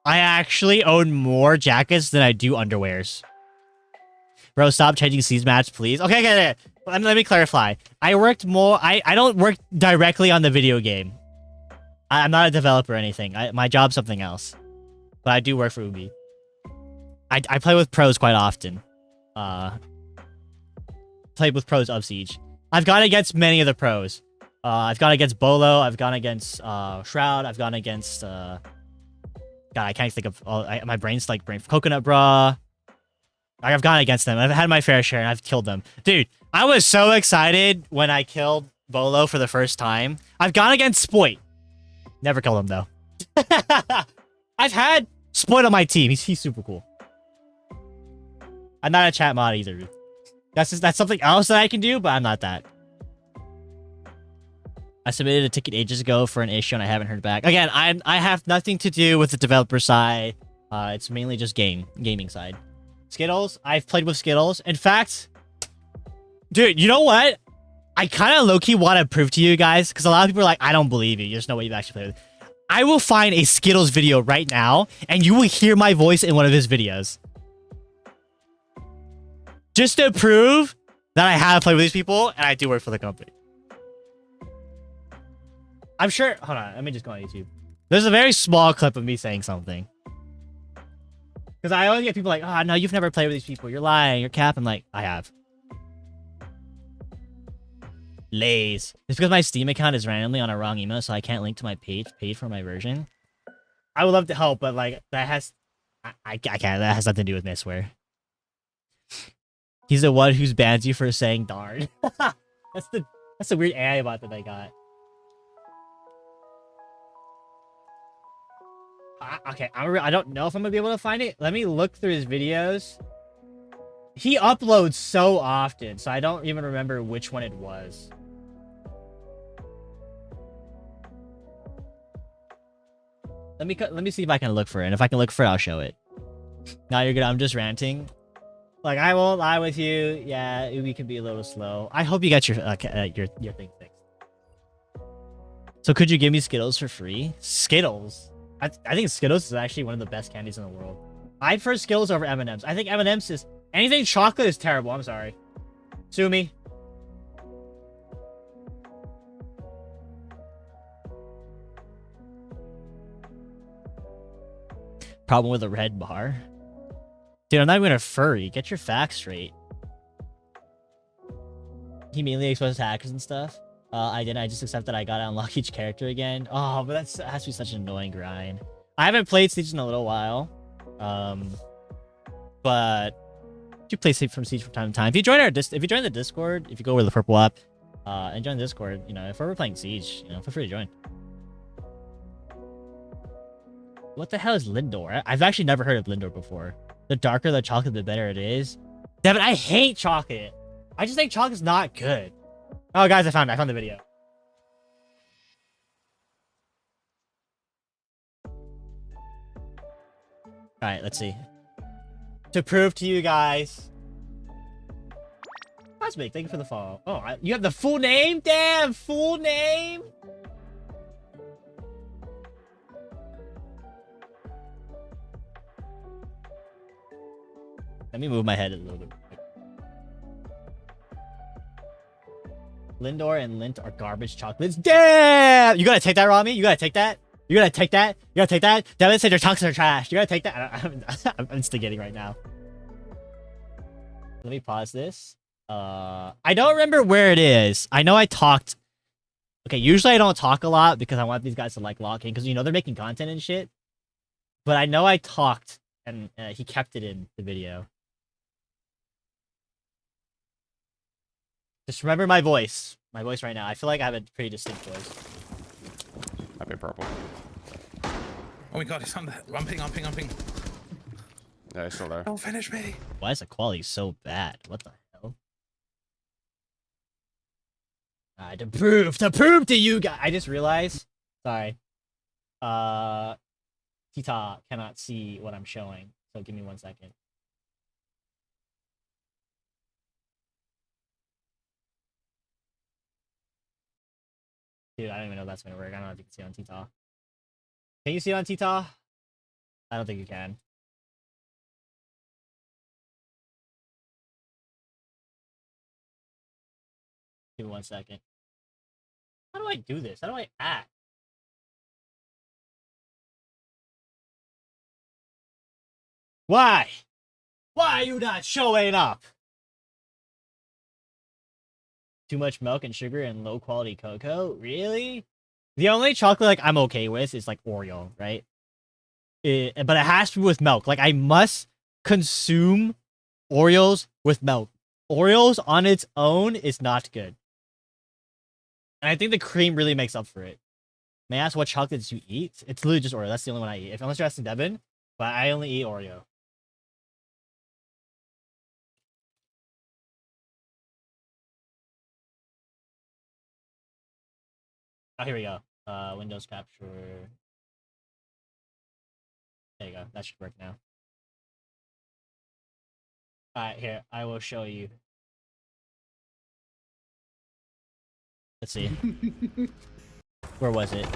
I actually own more jackets than I do underwears. Bro, stop changing Siege maps, please. Okay. Let me clarify. I worked more. I don't work directly on the video game. I'm not a developer or anything. My job's something else. But I do work for Ubi. I play with pros quite often. Play with pros of Siege. I've gone against many of the pros. I've gone against Bolo. I've gone against Shroud. I've gone against God, I can't think of my brain's like brain. Coconut Bra. I've gone against them. I've had my fair share and I've killed them. Dude, I was so excited when I killed Bolo for the first time. I've gone against Spoit. Never killed him though. I've had Spoit on my team. He's super cool. I'm not a chat mod either. That's something else that I can do, but I'm not that. I submitted a ticket ages ago for an issue and I haven't heard back. Again, I have nothing to do with the developer side. It's mainly just gaming side. Skittles, I've played with Skittles. In fact, dude, you know what? I kind of low-key want to prove to you guys, because a lot of people are like, I don't believe you. You just know what you've actually played with. I will find a Skittles video right now, and you will hear my voice in one of his videos. Just to prove that I have played with these people, and I do work for the company. I'm sure... Hold on, let me just go on YouTube. There's a very small clip of me saying something. Because I always get people like, oh, no, you've never played with these people. You're lying. You're capping. Like, I have. Lays. It's because my Steam account is randomly on a wrong email, so I can't link to my page paid for my version. I would love to help, but, like, that has... I can't. That has nothing to do with me, I swear. He's the one who's bans you for saying darn. That's the weird AI bot that I got. Okay, I don't know if I'm gonna be able to find it. Let me look through his videos. He uploads so often, so I don't even remember which one it was. Let me see if I can look for it. And if I can look for it, I'll show it. Now you're good. I'm just ranting. Like, I won't lie with you. Yeah, we can be a little slow. I hope you got your thing fixed. So could you give me Skittles for free? Skittles? I think Skittles is actually one of the best candies in the world. I'd prefer Skittles over M&M's. I think M&M's is... Anything chocolate is terrible. I'm sorry. Sue me. Problem with a red bar? Dude, I'm not even a furry. Get your facts straight. He mainly exposes hackers and stuff. I didn't. I just accepted I gotta unlock each character again. Oh, but that has to be such an annoying grind. I haven't played Siege in a little while. But you play Siege from time to time. If you join the Discord, if you go over the purple app, and join the Discord, you know, if we're playing Siege, you know, feel free to join. What the hell is Lindor? I've actually never heard of Lindor before. The darker the chocolate, the better it is. Devin, I hate chocolate. I just think chocolate's not good. Oh, guys, I found the video. All right, let's see. To prove to you guys. Cosmic, thank you for the follow. Oh, you have the full name? Damn, full name? Let me move my head a little bit. Lindor and Lint are garbage chocolates. Damn! You gotta take that, Rami? You gotta take that? You gotta take that? You gotta take that? Devin said your chocolates are trash. You gotta take that? I'm instigating right now. Let me pause this. I don't remember where it is. I know I talked. Okay, usually I don't talk a lot because I want these guys to like lock in because, you know, they're making content and shit. But I know I talked and he kept it in the video. Just remember my voice. My voice right now. I feel like I have a pretty distinct voice. Happy purple. Oh my god, he's on the... I'm ping. Yeah, he's still there. Don't finish me. Why is the quality so bad? What the hell? To prove to you guys. I just realized. Sorry. Tita cannot see what I'm showing. So give me 1 second. Dude, I don't even know if that's gonna work. I don't know if you can see it on Tita. Can you see it on Tita? I don't think you can. Give me 1 second. How do I do this? How do I act? Why? Why are you not showing up? Too much milk and sugar and low quality cocoa? Really? The only chocolate like I'm okay with is like Oreo, right? But it has to be with milk. Like I must consume Oreos with milk. Oreos on its own is not good. And I think the cream really makes up for it. May I ask what chocolates you eat? It's literally just Oreo. That's the only one I eat. Unless you're asking Devin, but I only eat Oreo. Oh, here we go. Windows capture. There you go. That should work now. Alright, here. I will show you. Let's see. Where was it?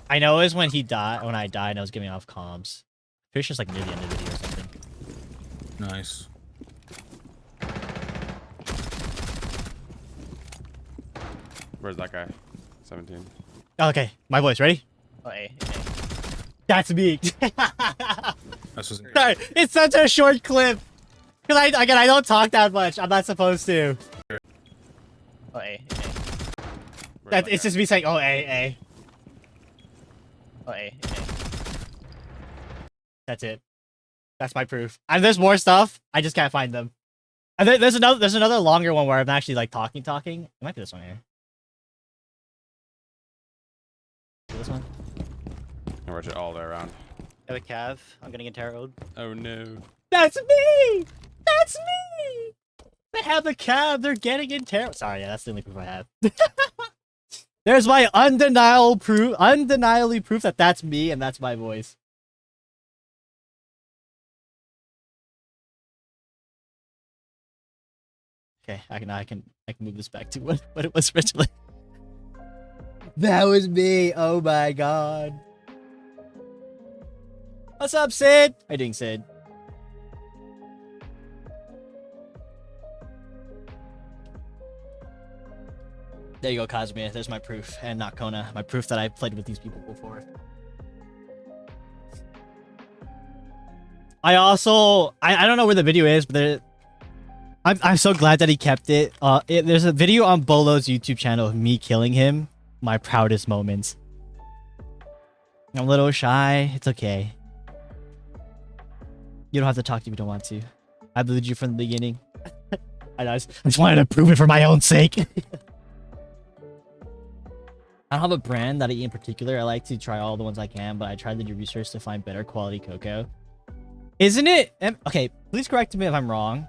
I know it was when he died. When I died, and I was giving off comms. Pretty sure it's like near the end of the video or something. Nice. Where's that guy? 17. Okay, my voice. Ready? Oh, hey. That's me. That's just... Sorry, it's such a short clip. Cause I don't talk that much. I'm not supposed to. Oh, hey. It's just me saying, oh, hey. Oh, hey. That's it. That's my proof. And there's more stuff. I just can't find them. And there's another longer one where I'm actually like talking. It might be this one here. This one. I watch it all the way around. I have a Cav. I'm getting interroed. Oh no. That's me! That's me! They have the Cav. They're getting interroed. Sorry, yeah, that's the only proof I have. There's my undeniable proof that that's me and that's my voice. Okay, I can move this back to what it was originally. That was me. Oh my god. What's up, Sid? How you doing, Sid? There you go, Cosmia. There's my proof. And not Kona. My proof that I played with these people before. I don't know where the video is, but I'm so glad that he kept it. There's a video on Bolo's YouTube channel of me killing him. My proudest moments. I'm a little shy. It's okay. You don't have to talk to me if you don't want to. I believed you from the beginning. I just wanted to prove it for my own sake. I don't have a brand that I eat in particular. I like to try all the ones I can, but I tried to do research to find better quality cocoa. Isn't it? Okay, please correct me if I'm wrong.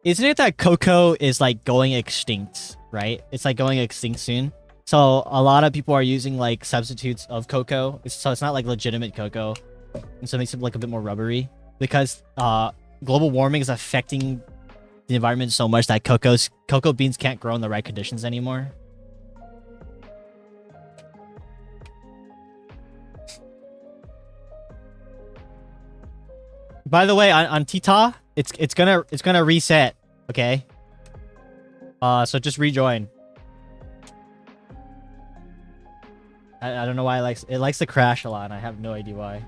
Isn't it that cocoa is like going extinct, right? It's like going extinct soon. So a lot of people are using like substitutes of cocoa. So it's not like legitimate cocoa. And so it makes it like a bit more rubbery. Because global warming is affecting the environment so much that cocoa beans can't grow in the right conditions anymore. By the way, on Tita, it's gonna reset, okay? So just rejoin. I don't know why it likes to crash a lot, and I have no idea why.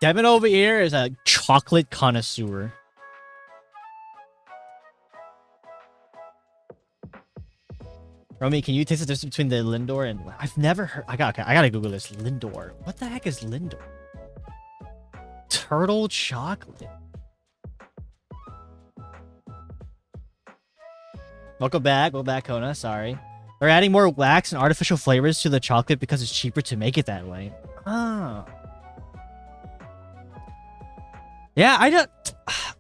Devin over here is a chocolate connoisseur. Romy, can you taste the difference between the Lindor and... I've never heard... I gotta Google this. Lindor. What the heck is Lindor? Turtle chocolate. Welcome back, Kona. Sorry. They're adding more wax and artificial flavors to the chocolate because it's cheaper to make it that way. Ah. Yeah,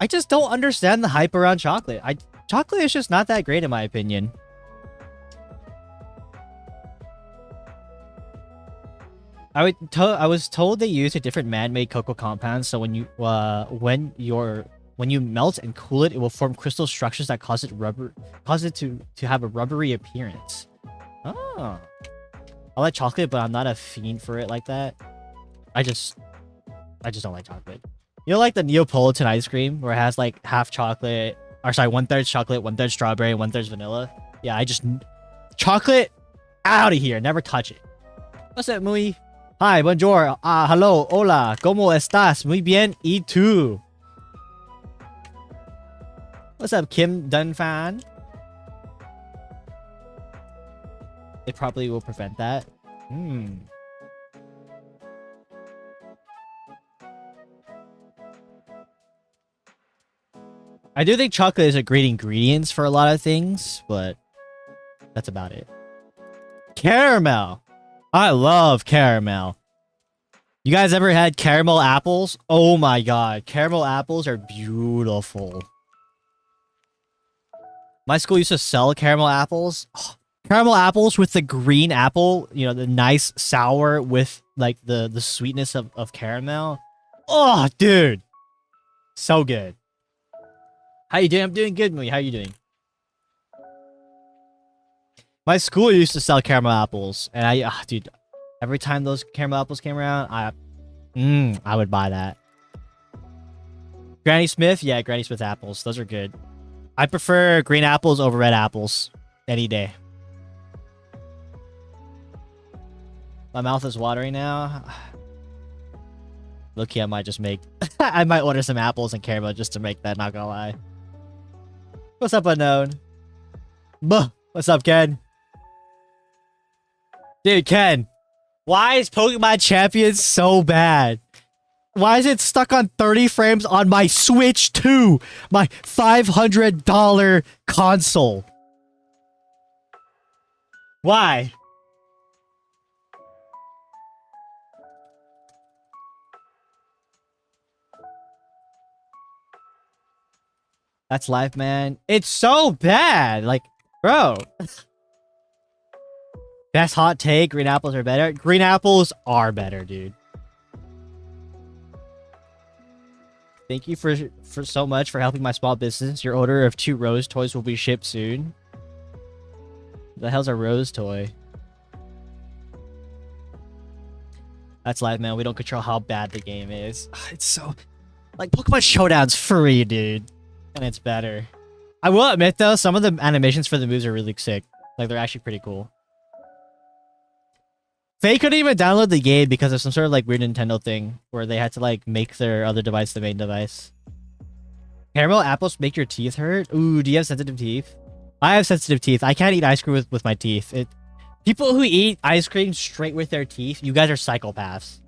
I just don't understand the hype around chocolate. Chocolate is just not that great in my opinion. I was told they use a different man-made cocoa compound, so when you melt and cool it, it will form crystal structures that cause it to have a rubbery appearance. Oh. I like chocolate, but I'm not a fiend for it like that. I just don't like chocolate. You know, like the Neapolitan ice cream where it has like half chocolate, or sorry, 1/3 chocolate, 1/3 strawberry, 1/3 vanilla. Yeah, chocolate out of here. Never touch it. What's up, Mui? Hi, bonjour. Hello, hola. ¿Cómo estás? Muy bien. ¿Y tú? What's up, Kim Dunfan? It probably will prevent that. I do think chocolate is a great ingredient for a lot of things, but that's about it. Caramel. I love caramel. You guys ever had caramel apples? Oh my god. Caramel apples are beautiful. My school used to sell caramel apples. Oh, caramel apples with the green apple, you know, the nice sour with like the sweetness of caramel. Oh, dude. So good. How you doing? I'm doing good, Mui. How you doing? My school used to sell caramel apples, and dude, every time those caramel apples came around, I would buy that. Granny Smith? Yeah, Granny Smith apples. Those are good. I prefer green apples over red apples any day. My mouth is watering now. Look, I might just make... I might order some apples and caramel just to make that, not gonna lie. What's up, Unknown? Buh. What's up, Ken? Dude, Ken. Why is Pokemon Champions so bad? Why is it stuck on 30 frames on my Switch 2? My $500 console. Why? That's life, man. It's so bad. Like, bro. Best hot take, green apples are better. Green apples are better, dude. Thank you for so much for helping my small business. Your order of 2 Rose toys will be shipped soon. The hell's a Rose toy? That's life, man. We don't control how bad the game is. It's so... Like, Pokemon Showdown's free, dude. And it's better. I will admit, though, some of the animations for the moves are really sick. Like, they're actually pretty cool. Faye couldn't even download the game because of some sort of, like, weird Nintendo thing where they had to, like, make their other device the main device. Caramel apples make your teeth hurt? Ooh, do you have sensitive teeth? I have sensitive teeth. I can't eat ice cream with my teeth. People who eat ice cream straight with their teeth, you guys are psychopaths.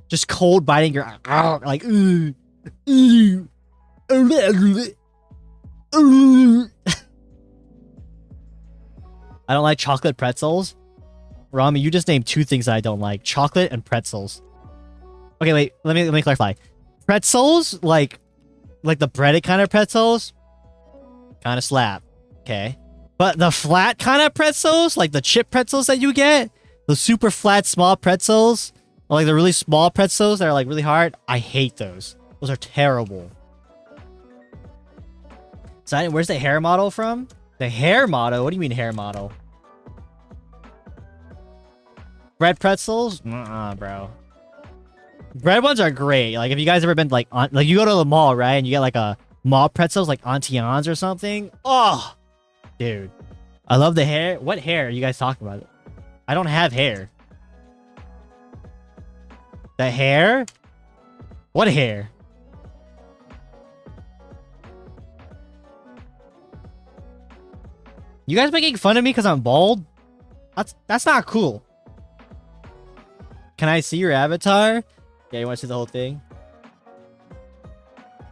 Just cold biting your... Like, ooh. Ooh. I don't like chocolate pretzels. Rami, you just named 2 things that I don't like. Chocolate and pretzels. Okay, wait. Let me clarify. Pretzels, like the breaded kind of pretzels, kind of slap. Okay. But the flat kind of pretzels, like the chip pretzels that you get, the super flat small pretzels, or like the really small pretzels that are like really hard, I hate those. Those are terrible. So where's the hair model from? The hair model? What do you mean hair model? Bread pretzels? Bro. Bread ones are great. Like if you guys ever been like you go to the mall, right? And you get like a mall pretzels like Auntie Anne's or something. Oh, dude. I love the hair. What hair are you guys talking about? I don't have hair. The hair? What hair? You guys making fun of me because I'm bald? That's not cool. Can I see your avatar? Yeah, you want to see the whole thing?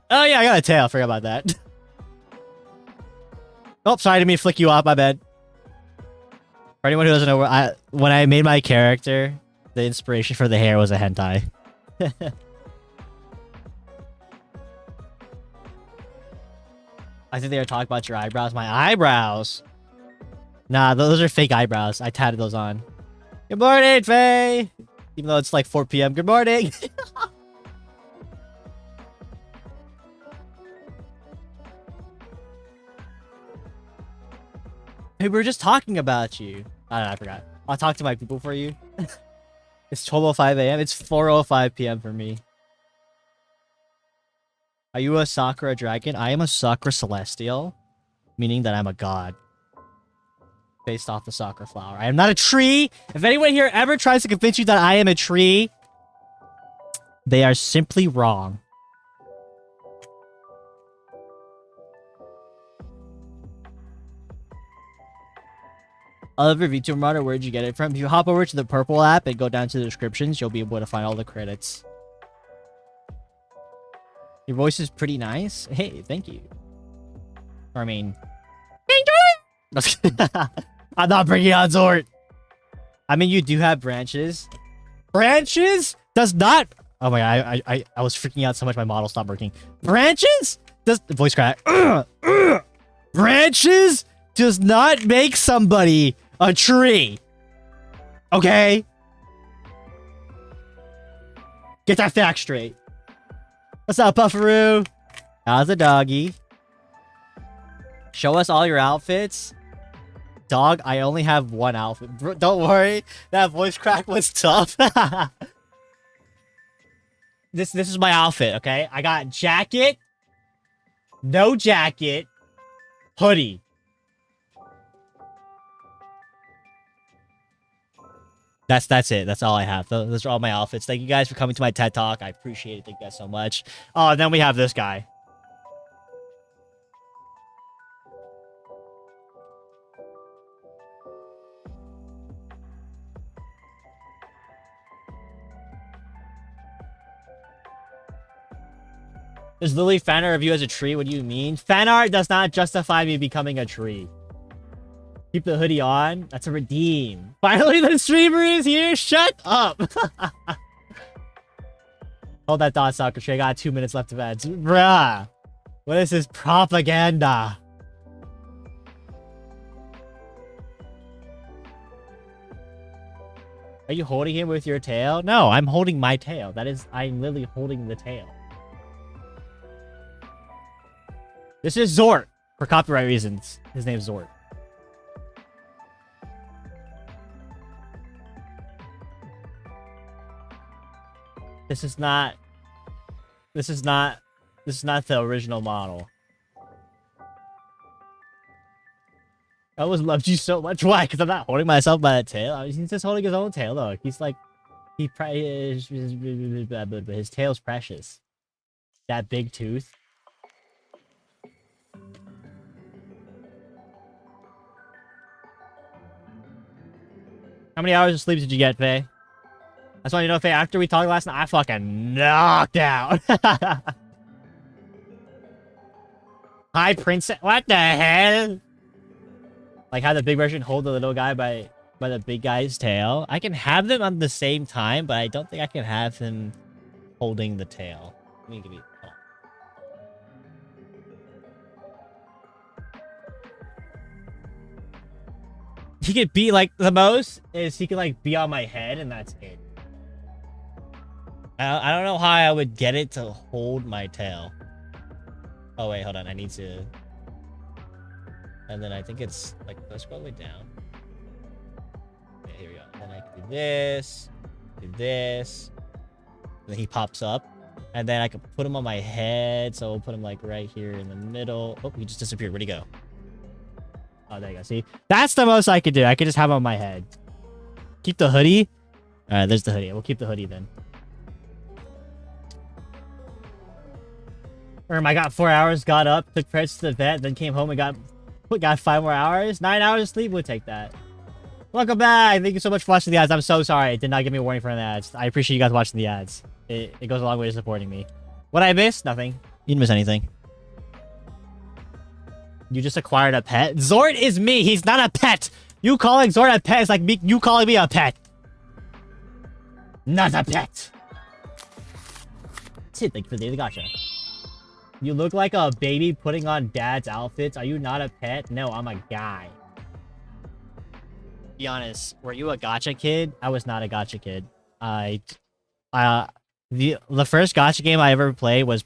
Oh yeah, I got a tail. I forgot about that. Oh, sorry, I didn't mean to flick you off. My bad. For anyone who doesn't know, when I made my character, the inspiration for the hair was a hentai. I think they were talking about your eyebrows. My eyebrows. Nah, those are fake eyebrows. I tatted those on. Good morning, Faye. Even though it's like 4 p.m. Good morning. Hey, we were just talking about you. I don't know, I forgot. I'll talk to my people for you. It's 12:05 a.m. It's 4:05 p.m. for me. Are you a Sakura dragon? I am a Sakura celestial, meaning that I'm a god. Based off the Sakura flower. I am not a tree. If anyone here ever tries to convince you that I am a tree, they are simply wrong. I love your VTuber modder. Where'd you get it from? If you hop over to the purple app and go down to the descriptions, you'll be able to find all the credits. Your voice is pretty nice. Hey, thank you. Or I mean... I'm not bringing on Zort. I mean, you do have branches. Branches does not... Oh my god, I was freaking out so much my model stopped working. Branches does... Voice crack. Branches does not make somebody a tree. Okay? Get that fact straight. What's up, Puffaroo? How's the doggy? Show us all your outfits. Dog, I only have one outfit. Bro, don't worry. That voice crack was tough. This is my outfit, okay? I got jacket, no jacket, hoodie. That's it. That's all I have. Those are all my outfits. Thank you guys for coming to my TED Talk. I appreciate it. Thank you guys so much. Oh, and then we have this guy. There's literally fan art of you as a tree. What do you mean? Fan art does not justify me becoming a tree. Keep the hoodie on. That's a redeem. Finally, the streamer is here. Shut up. Hold that thought, Soccer Tree. I got 2 minutes left of ads. Bruh. What is this propaganda? Are you holding him with your tail? No, I'm holding my tail. I'm literally holding the tail. This is Zort. For copyright reasons. His name's Zort. This is not the original model. I always loved you so much. Why? Because I'm not holding myself by the tail. He's just holding his own tail, though. He's like, his tail's precious. That big tooth. How many hours of sleep did you get, Faye? That's why you know, Faye, after we talked last night, I fucking knocked out. Hi, princess. What the hell? Like how the big version hold the little guy by the big guy's tail. I can have them on the same time, but I don't think I can have him holding the tail. Let me give you. Oh. He could be like the most is he could like be on my head and that's it. I don't know how I would get it to hold my tail. Oh wait, hold on. I need to. And then I think it's like, let's scroll it down. Okay, here we go. And then I can do this, and then he pops up. And then I can put him on my head. So we'll put him like right here in the middle. Oh, he just disappeared. Where'd he go? Oh, there you go. See, that's the most I could do. I could just have him on my head. Keep the hoodie. All right, there's the hoodie. We'll keep the hoodie then. I got 4 hours, got up, took Preds to the vet, then came home and got 5 more hours. 9 hours of sleep would take that. Welcome back. Thank you so much for watching the ads. I'm so sorry. It did not give me a warning for the ads. I appreciate you guys watching the ads. It goes a long way to supporting me. What I missed? Nothing. You didn't miss anything. You just acquired a pet? Zord is me. He's not a pet. You calling Zord a pet is like me, you calling me a pet. Not a pet. That's it. Thank you for the gotcha. You look like a baby putting on dad's outfits. Are you not a pet? No, I'm a guy. Be honest, were you a gacha kid? I was not a gacha kid. The first gacha game I ever played was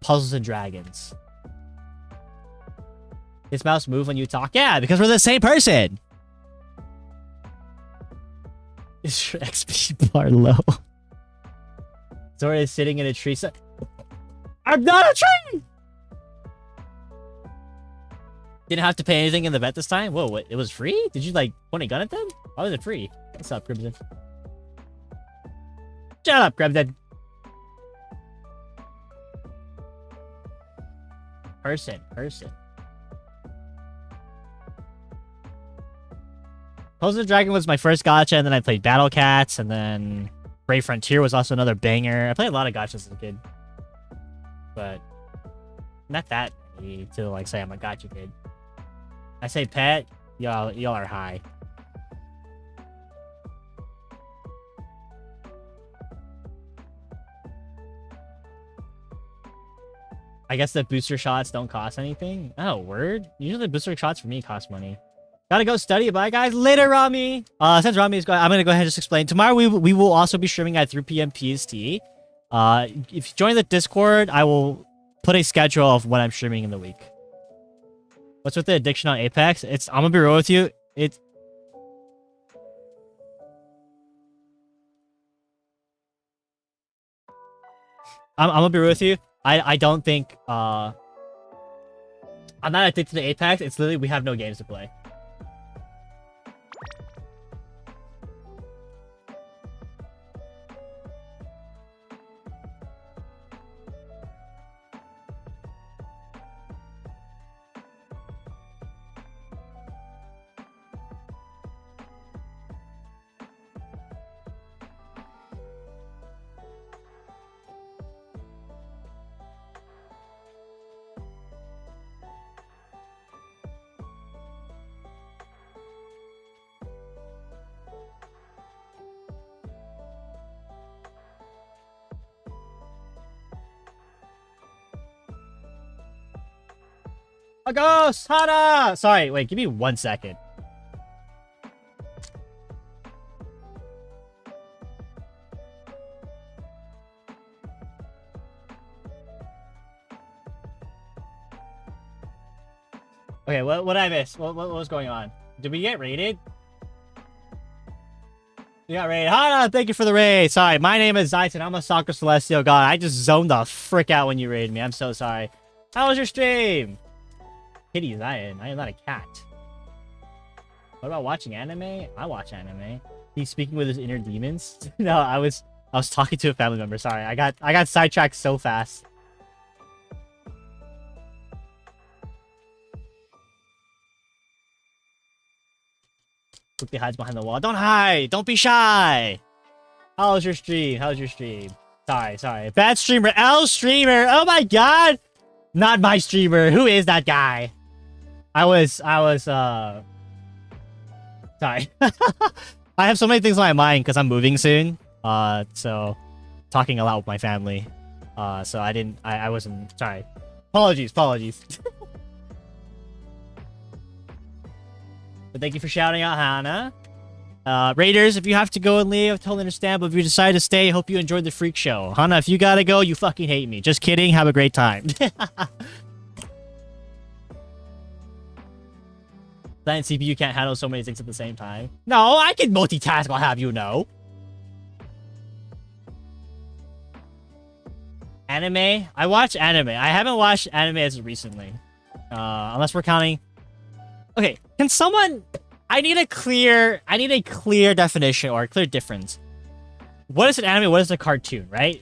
Puzzles and Dragons. His mouse move when you talk? Yeah, because we're the same person. Is your XP bar low? Zora is sitting in a tree. I'm not a tree! Didn't have to pay anything in the vet this time? Whoa, what? It was free? Did you, like, point a gun at them? Why was it free? What's up, Crimson? Shut up, Crimson! Person. Puzzle and Dragon was my first gacha, and then I played Battle Cats, and then Brave Frontier was also another banger. I played a lot of gachas as a kid. But not that easy to like say I'm a gacha kid. I say pet, y'all are high. I guess the booster shots don't cost anything. Oh, word. Usually the booster shots for me cost money. Gotta go study. Bye, guys. Later, Rami. Since Rami is going, I'm gonna go ahead and just explain. Tomorrow we will also be streaming at 3 p.m. PST. If you join the Discord, I will put a schedule of when I'm streaming in the week. What's with the addiction on Apex? I'm gonna be real with you. I'm gonna be real with you. I don't think I'm not addicted to Apex. It's literally we have no games to play. A ghost! Hana! Sorry, wait, give me 1 second. Okay, what did I miss? What was going on? Did we get raided? We got raided. Hana, thank you for the raid. Sorry, my name is Zayton. I'm a Soccer Celestial God. I just zoned the frick out when you raided me. I'm so sorry. How was your stream? Kitty Zion. I am not a cat. What about watching anime? I watch anime. He's speaking with his inner demons. No, I was talking to a family member. Sorry, I got sidetracked so fast. Quickly hides behind the wall. Don't hide. Don't be shy. How was your stream? How was your stream? Sorry. Bad streamer. L streamer. Oh my god. Not my streamer. Who is that guy? I was sorry. I have so many things on my mind because I'm moving soon. So talking a lot with my family. So I wasn't sorry. Apologies. But thank you for shouting out, Hannah. Raiders, if you have to go and leave, I totally understand. But if you decide to stay, hope you enjoyed the freak show. Hannah, if you gotta go, you fucking hate me. Just kidding. Have a great time. That CPU can't handle so many things at the same time. No, I can multitask, I'll have you know. Anime? I watch anime. I haven't watched anime as of recently. Unless we're counting... Okay, can someone... I need a clear definition or a clear difference. What is an anime? What is a cartoon, right?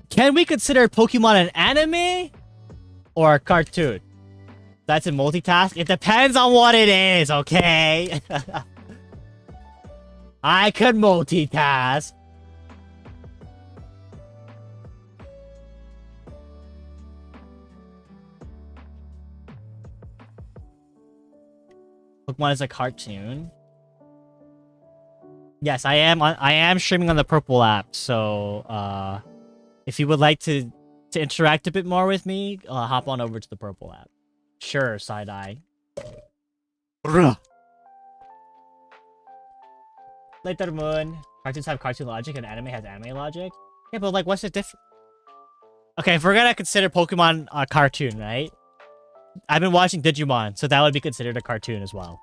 Can we consider Pokemon an anime or a cartoon? That's a multitask? It depends on what it is, okay? I could multitask. Pokemon is a cartoon. Yes, I am streaming on the Purple app, so if you would like to interact a bit more with me, hop on over to the Purple app. Sure, side-eye. Later Moon. Cartoons have cartoon logic and anime has anime logic. Yeah, but like, what's the difference? Okay, if we're gonna consider Pokemon a cartoon, right? I've been watching Digimon, so that would be considered a cartoon as well.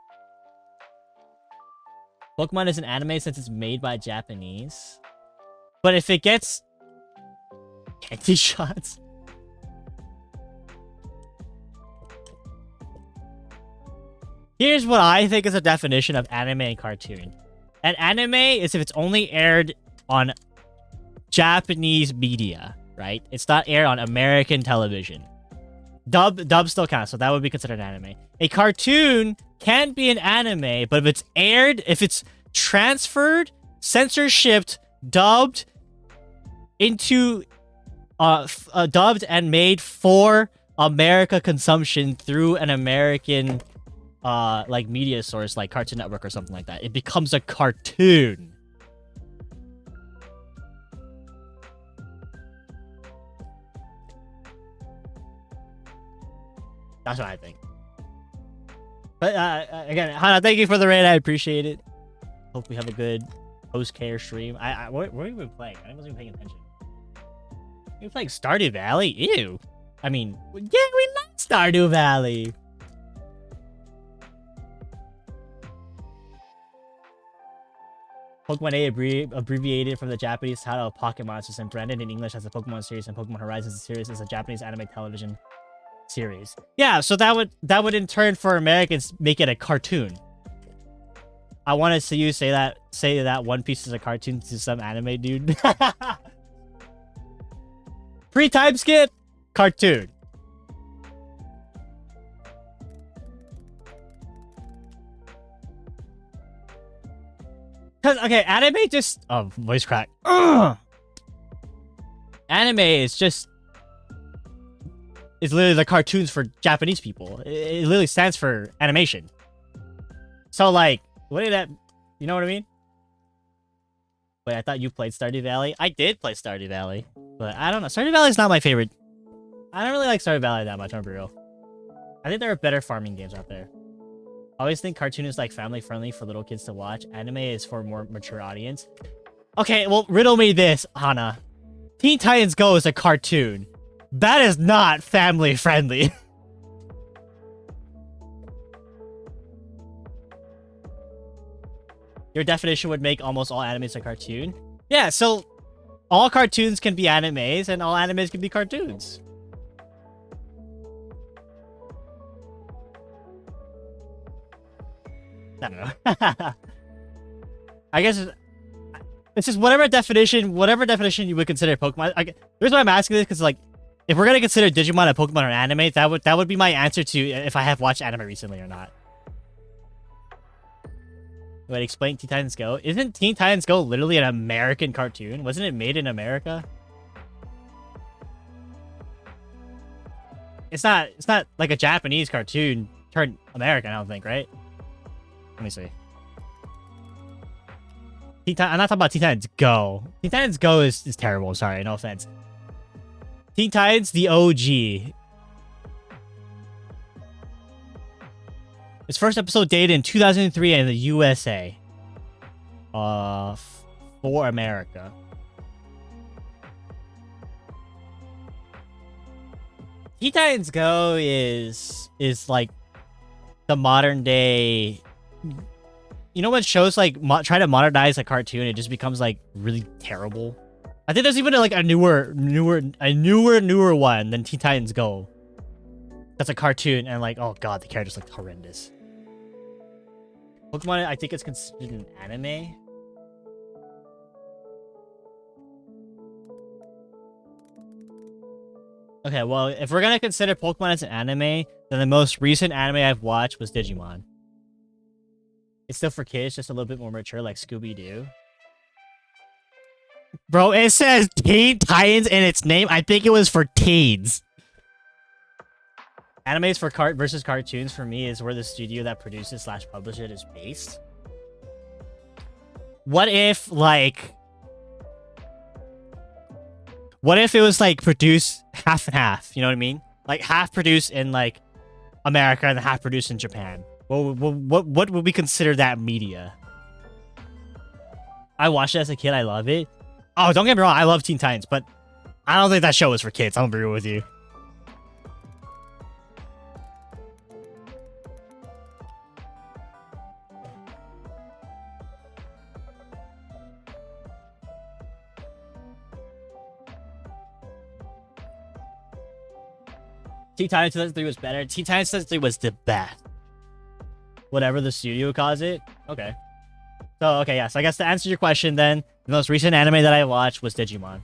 Pokemon is an anime since it's made by Japanese. But if it gets... candy shots... Here's what I think is a definition of anime and cartoon. An anime is if it's only aired on Japanese media, right? It's not aired on American television. Dub still counts, so that would be considered an anime. A cartoon can be an anime, but if it's aired, if it's transferred, censorshipped, dubbed into, dubbed and made for America consumption through an American, like media source, like Cartoon Network or something like that, it becomes a cartoon. That's what I think. But again, Hana, thank you for the raid. I appreciate it. Hope we have a good post-care stream. What have we been playing? I wasn't even paying attention. We playing Stardew Valley? Ew. I mean, yeah, we like Stardew Valley. Pokemon A abbreviated from the Japanese title of Pocket Monsters and branded in English as the Pokemon series, and Pokemon Horizons series is a Japanese anime television series. Yeah, so that would in turn for Americans make it a cartoon. I want to see you say that One Piece is a cartoon to some anime dude. Pre-time skip, cartoon. Cause okay, anime just voice crack. Ugh! Anime is literally the cartoons for Japanese people. It literally stands for animation. So like, what did that? You know what I mean? Wait, I thought you played Stardew Valley. I did play Stardew Valley, but I don't know. Stardew Valley is not my favorite. I don't really like Stardew Valley that much, I'm for real. I think there are better farming games out there. I always think cartoon is like family friendly for little kids to watch. Anime is for a more mature audience. Okay, well, riddle me this, Hana. Teen Titans Go is a cartoon. That is not family friendly. Your definition would make almost all animes a cartoon. Yeah, so all cartoons can be animes, and all animes can be cartoons. I don't know. I guess it's just whatever definition you would consider Pokemon. The reason why I'm asking this because like, if we're gonna consider Digimon a Pokemon or anime, that would be my answer to if I have watched anime recently or not. Wait, explain Teen Titans Go. Isn't Teen Titans Go literally an American cartoon? Wasn't it made in America? It's not like a Japanese cartoon turned American, I don't think, right? Let me see. I'm not talking about Teen Titans Go. Teen Titans Go is terrible. Sorry, no offense. Teen Titans, the OG. Its first episode dated in 2003 in the USA. For America. Teen Titans Go is like the modern day. You know when shows like try to modernize a cartoon, it just becomes like really terrible. I think there's even like a newer one than Teen Titans Go. That's a cartoon, and like, oh god, the characters look horrendous. Pokemon, I think it's considered an anime. Okay, well, if we're gonna consider Pokemon as an anime, then the most recent anime I've watched was Digimon. It's still for kids, just a little bit more mature, like Scooby-Doo. Bro, it says Teen Titans in its name. I think it was for teens. Animes for versus cartoons for me is where the studio that produces / publishes it is based. What if it was like produced half and half? You know what I mean? Like half produced in like America and half produced in Japan. What would we consider that media? I watched it as a kid. I love it. Oh, don't get me wrong. I love Teen Titans, but I don't think that show was for kids. I'm gonna be real with you. Teen Titans 2003 was better. Teen Titans 2003 was the best. Whatever the studio calls it. Okay. So, okay, yeah. So I guess to answer your question then, the most recent anime that I watched was Digimon.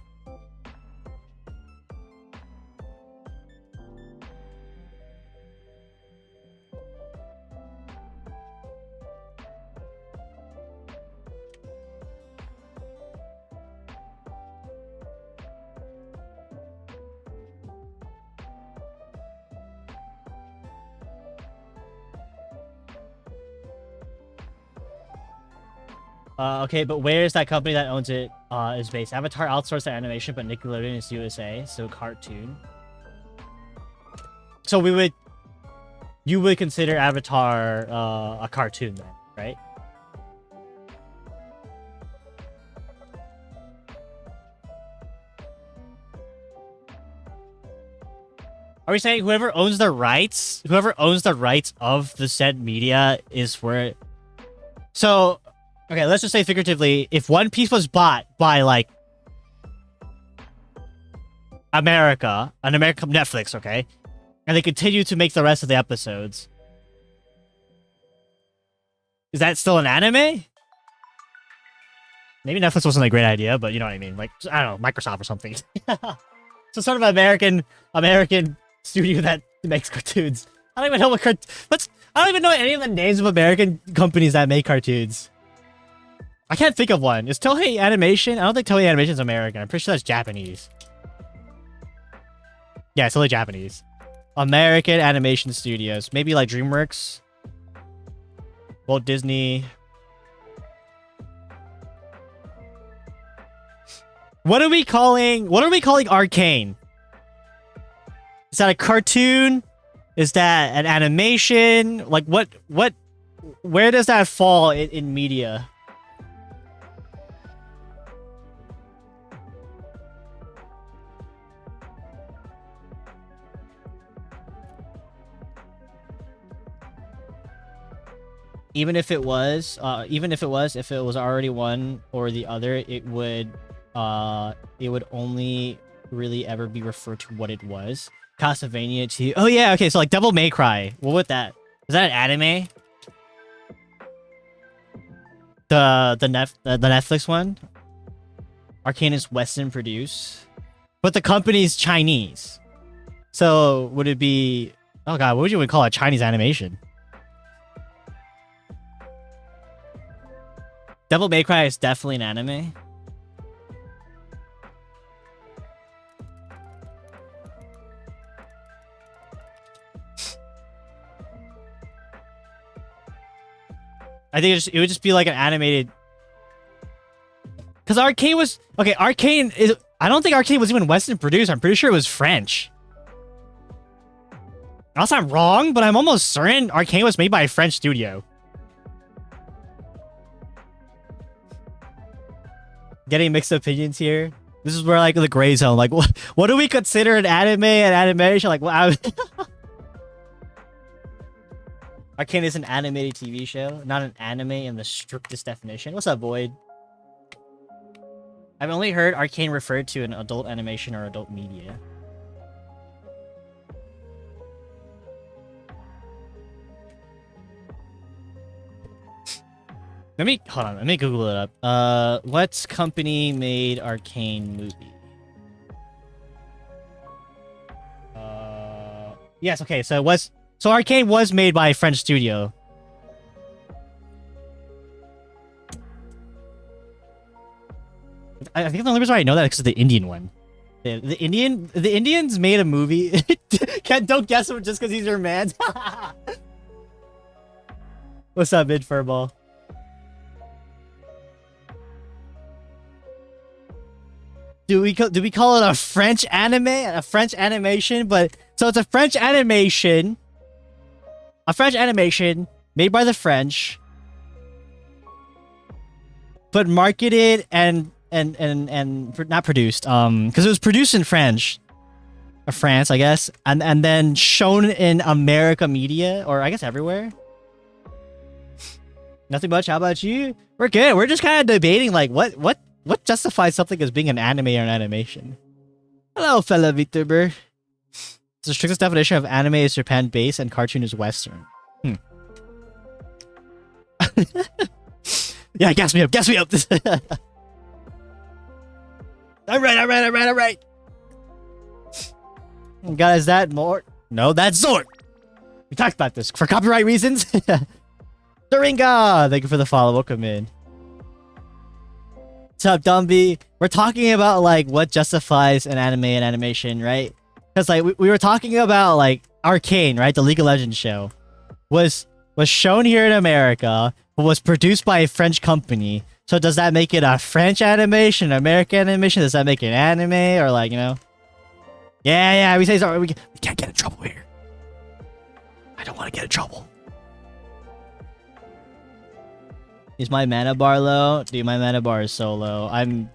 Okay, but where is that company that owns it is based? Avatar outsourced the animation, but Nickelodeon is USA, so cartoon. So you would consider Avatar a cartoon then, right? Are we saying whoever owns the rights of the said media is where? So, okay, let's just say figuratively, if One Piece was bought by like an American Netflix, okay, and they continue to make the rest of the episodes, is that still an anime? Maybe Netflix wasn't a great idea, but you know what I mean. Like, I don't know, Microsoft or something. So sort of American studio that makes cartoons. I don't even know I don't even know any of the names of American companies that make cartoons. I can't think of one. Is Toei Animation? I don't think Toei Animation is American. I'm pretty sure that's Japanese. Yeah, it's totally Japanese. American Animation Studios. Maybe like DreamWorks. Walt Disney. What are we calling Arcane? Is that a cartoon? Is that an animation? Like where does that fall in media? even if it was already one or the other, it would only really ever be referred to what it was. Castlevania 2. Oh yeah, okay, so like Devil May Cry. What would that? Is that an anime? The Netflix one? Arcane is Western produced, but the company's Chinese. So would it be? Oh god, what would you even call it? Chinese animation? Devil May Cry is definitely an anime. I think it would just be like an animated. Because Arcane was okay. Arcane is. I don't think Arcane was even Western produced. I'm pretty sure it was French. Unless I'm wrong, but I'm almost certain Arcane was made by a French studio. Getting mixed opinions here. This is where like the gray zone. Like, what do we consider an anime and animation? Like, Arcane is an animated TV show, not an anime in the strictest definition. What's up, Void? I've only heard Arcane referred to an adult animation or adult media. Hold on, let me Google it up. What company made Arcane movie? Yes, okay, so Arcane was made by a French studio. I think the only reason why I know that is because of the Indian one. The Indians made a movie. Don't guess him just because he's your man. What's up, Mid Furball? Do we call it a French anime? A French animation? But so it's a French animation. A French animation made by the French, but marketed and not produced. Because it was produced in French, or France, I guess, and then shown in America media, or I guess everywhere. Nothing much. How about you? We're good. We're just kind of debating like what justifies something as being an anime or an animation. Hello, fellow VTuber. The strictest definition of anime is Japan-based and cartoon is Western. Yeah, gas me up. All right. Guys, that more? No, that's Zord. We talked about this for copyright reasons. Doringa, thank you for the follow. Welcome in. What's up, Dumby? We're talking about like what justifies an anime and animation, right? Because like we were talking about like Arcane, right? The League of Legends show was shown here in America, but was produced by a French company. So does that make it a French animation, American animation? Does that make it anime or like, you know? Yeah. We say sorry. We can't get in trouble here. I don't want to get in trouble. Is my mana bar low? Dude, my mana bar is so low. I'm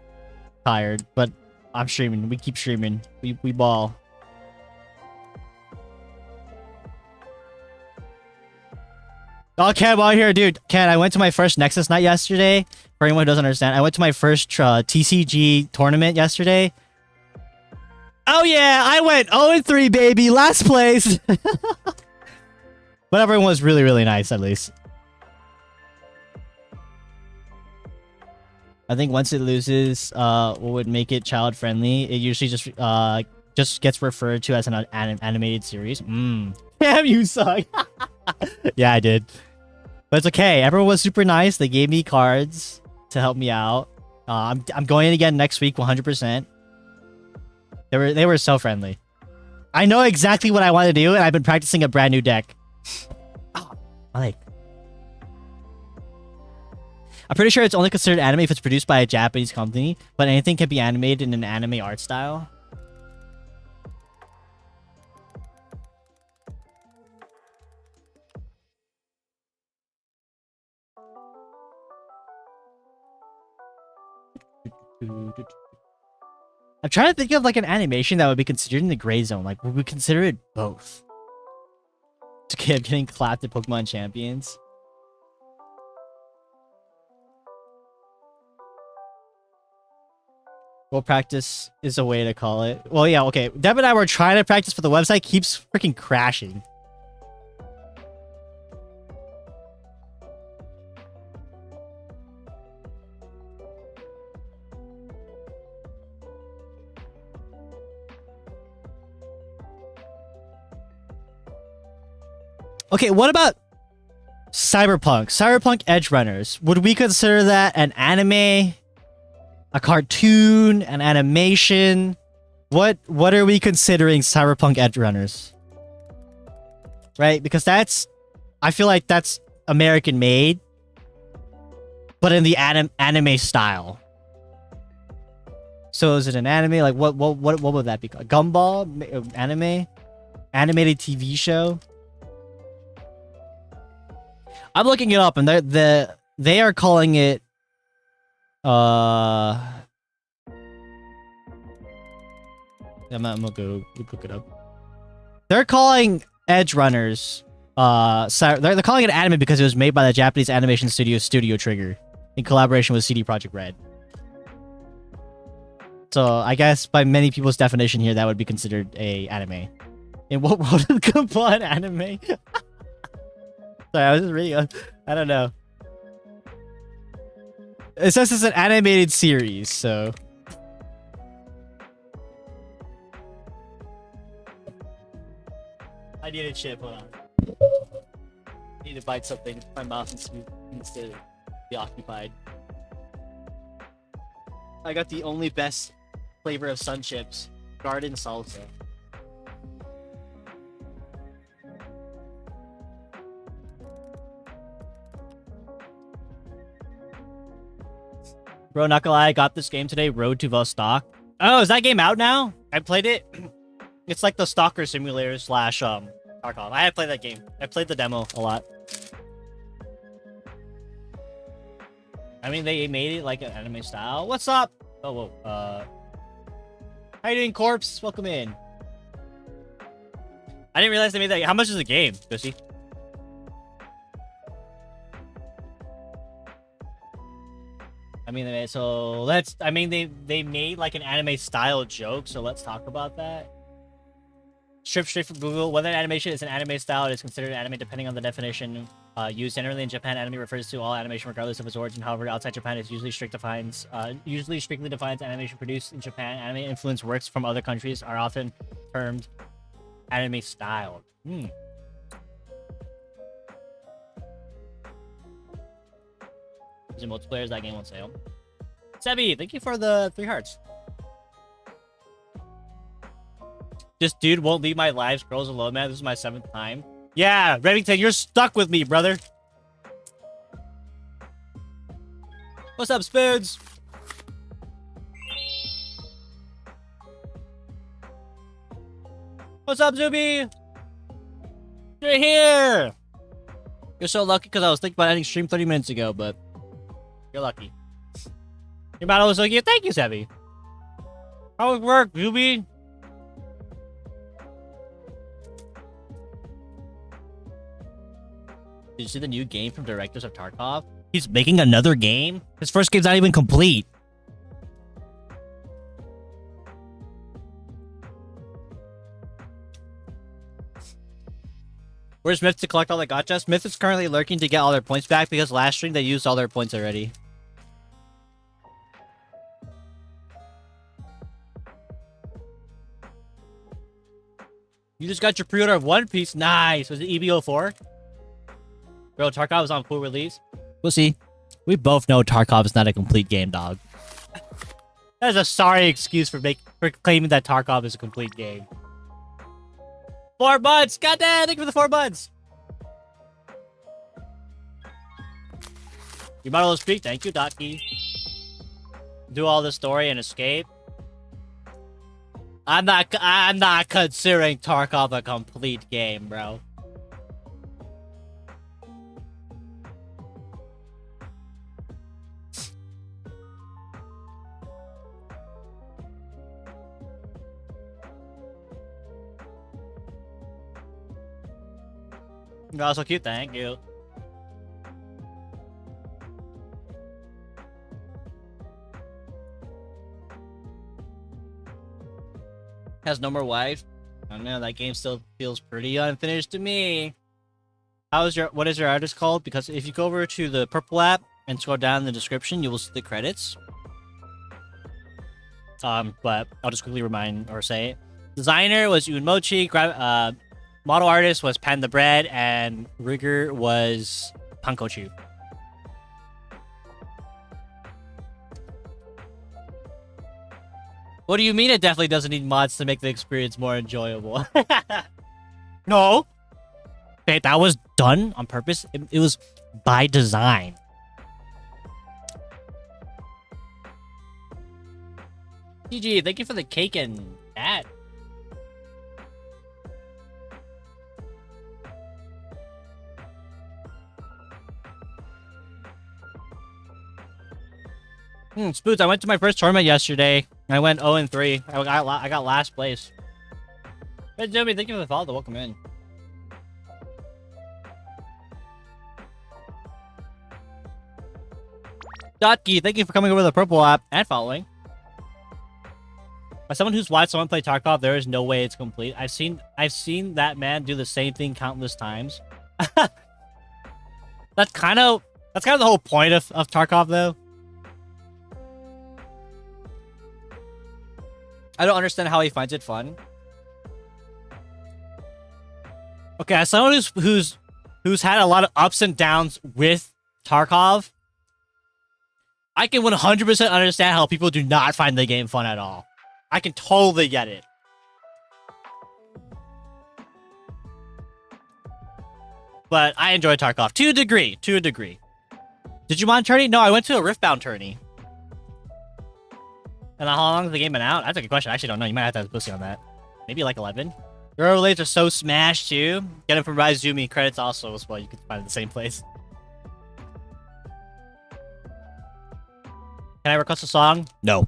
tired, but I'm streaming. We keep streaming. We ball. Oh, Ken, while here, dude. Ken, I went to my first Nexus night yesterday. For anyone who doesn't understand, I went to my first TCG tournament yesterday. Oh yeah, I went 0-3, baby. Last place. But everyone was really, really nice, at least. I think once it loses what would make it child friendly, it usually just gets referred to as an animated series. Damn, you suck. Yeah, I did. But it's okay. Everyone was super nice. They gave me cards to help me out. I'm going in again next week 100%. They were so friendly. I know exactly what I want to do, and I've been practicing a brand new deck. Oh, my leg. I'm pretty sure it's only considered anime if it's produced by a Japanese company, but anything can be animated in an anime art style. I'm trying to think of like an animation that would be considered in the gray zone. Like, would we consider it both? To keep getting clapped at Pokemon Champions. Well, practice is a way to call it. Well, yeah, okay. Deb and I were trying to practice, but the website keeps freaking crashing. Okay, what about Cyberpunk? Cyberpunk Edge Runners. Would we consider that an anime, a cartoon, an animation? What are we considering Cyberpunk Edge Runners? Right? Because I feel like that's American made, but in the anime style. So is it an anime? Like what would that be called? Gumball? Anime? Animated TV show? I'm looking it up, and they are calling it I'm gonna go look it up. They're calling Edge Runners they're calling it anime because it was made by the Japanese animation studio Studio Trigger in collaboration with CD Projekt Red. So I guess by many people's definition here, that would be considered a anime. In what world is Gumball an anime? Sorry, I was just reading. I don't know. It says it's an animated series, so. I need a chip. Hold on. I need to bite something. My mouth needs to be occupied. I got the only best flavor of Sun Chips, garden salsa. Bro, not gonna lie, I got this game today, Road to Vostok. Oh, is that game out now? I played it. It's like the Stalker Simulator / Tarkov. I have played that game. I played the demo a lot. I mean, they made it like an anime style. What's up? Oh, whoa. How you doing, Corpse? Welcome in. I didn't realize they made that. How much is the game, Gussie? I mean, they made like an anime style joke, so let's talk about that. Straight from Google. Whether an animation is an anime style, it is considered anime depending on the definition used. Generally in Japan, anime refers to all animation regardless of its origin. However, outside Japan, it usually strictly defines animation produced in Japan. Anime influenced works from other countries are often termed anime style. Is it multiplayer? Is that game on sale? Sebi, thank you for the 3 hearts. This dude won't leave my live scrolls alone, man. This is my 7th time. Yeah, Remington, you're stuck with me, brother. What's up, Spoons? What's up, Zuby? You're here. You're so lucky because I was thinking about ending stream 30 minutes ago, but you're lucky. Your battle was so cute. Thank you, Sebi. How it work, Zuby? Did you see the new game from directors of Tarkov? He's making another game? His first game's not even complete. Where's Myth to collect all the gachas? Myth is currently lurking to get all their points back because last stream they used all their points already. You just got your pre-order of One Piece. Nice. Was it EVO4? Bro, Tarkov is on full release. We'll see. We both know Tarkov is not a complete game, dog. That is a sorry excuse for claiming that Tarkov is a complete game. 4 months! Goddamn! Thank you for the 4 months! You might as well speak. Thank you, Dotki. Do all the story and escape. I'm not considering Tarkov a complete game, bro. You're also cute, thank you. has no more wife. I don't know, that game still feels pretty unfinished to me. What is your artist called? Because if you go over to the Purple app and scroll down in the description, you will see the credits. But I'll just quickly remind or say it. Designer was Unmochi, model artist was Pan the Bread, and rigger was Pankochu. What do you mean it definitely doesn't need mods to make the experience more enjoyable? No. Okay, that was done on purpose. It was by design. GG, thank you for the cake and that. Spoots, I went to my first tournament yesterday. I went 0-3. I got last place. Hey, Jimmy, thank you for the follow. Welcome in. Dotki, thank you for coming over the Purple app and following. As someone who's watched someone play Tarkov, there is no way it's complete. I've seen that man do the same thing countless times. That's kind of the whole point of Tarkov, though. I don't understand how he finds it fun. Okay, as someone who's had a lot of ups and downs with Tarkov, I can 100% understand how people do not find the game fun at all. I can totally get it. But I enjoy Tarkov to a degree. Did you mind tourney? No, I went to a Riftbound tourney. And how long has the game been out? That's a good question. I actually don't know. You might have to have a pussy on that. Maybe like 11. Your overlays are so smashed too. Get them from Raizumi. Credits also as well. You can find it in the same place. Can I request a song? No.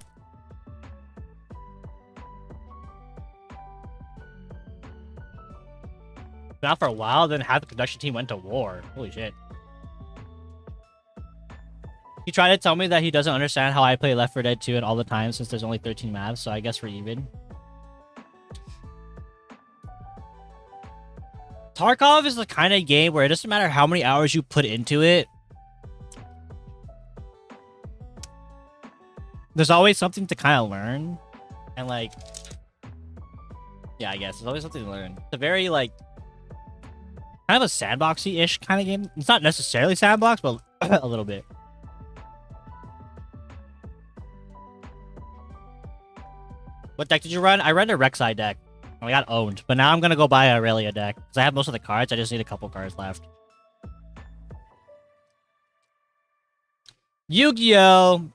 Been out for a while, then half the production team went to war. Holy shit. He tried to tell me that he doesn't understand how I play Left 4 Dead 2 and all the time since there's only 13 maps, so I guess we're even. Tarkov is the kind of game where it doesn't matter how many hours you put into it. There's always something to kind of learn. And like... yeah, I guess. There's always something to learn. It's a very like... kind of a sandboxy-ish kind of game. It's not necessarily sandbox, but a little bit. What deck did you run? I ran a Rek'Sai deck. I got owned. But now I'm going to go buy a Aurelia deck. Because I have most of the cards. I just need a couple cards left. Yu-Gi-Oh!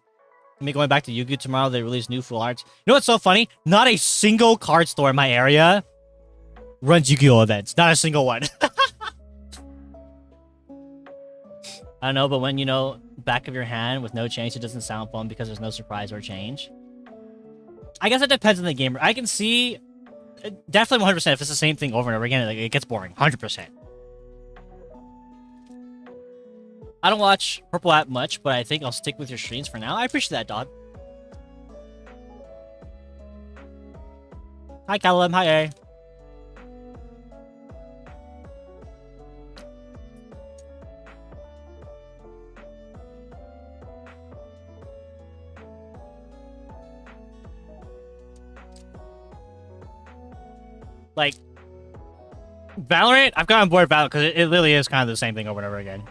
Me going back to Yu-Gi-Oh! Tomorrow. They release new full arts. You know what's so funny? Not a single card store in my area runs Yu-Gi-Oh! Events. Not a single one. I don't know, but when, you know, back of your hand with no change, it doesn't sound fun because there's no surprise or change. I guess it depends on the game. I can see definitely 100% if it's the same thing over and over again, like, it gets boring. 100%. I don't watch Purple App much, but I think I'll stick with your streams for now. I appreciate that, dog. Hi, Callum. Hi, A. Like, Valorant, I've gotten bored of Valorant because it literally is kind of the same thing over and over again.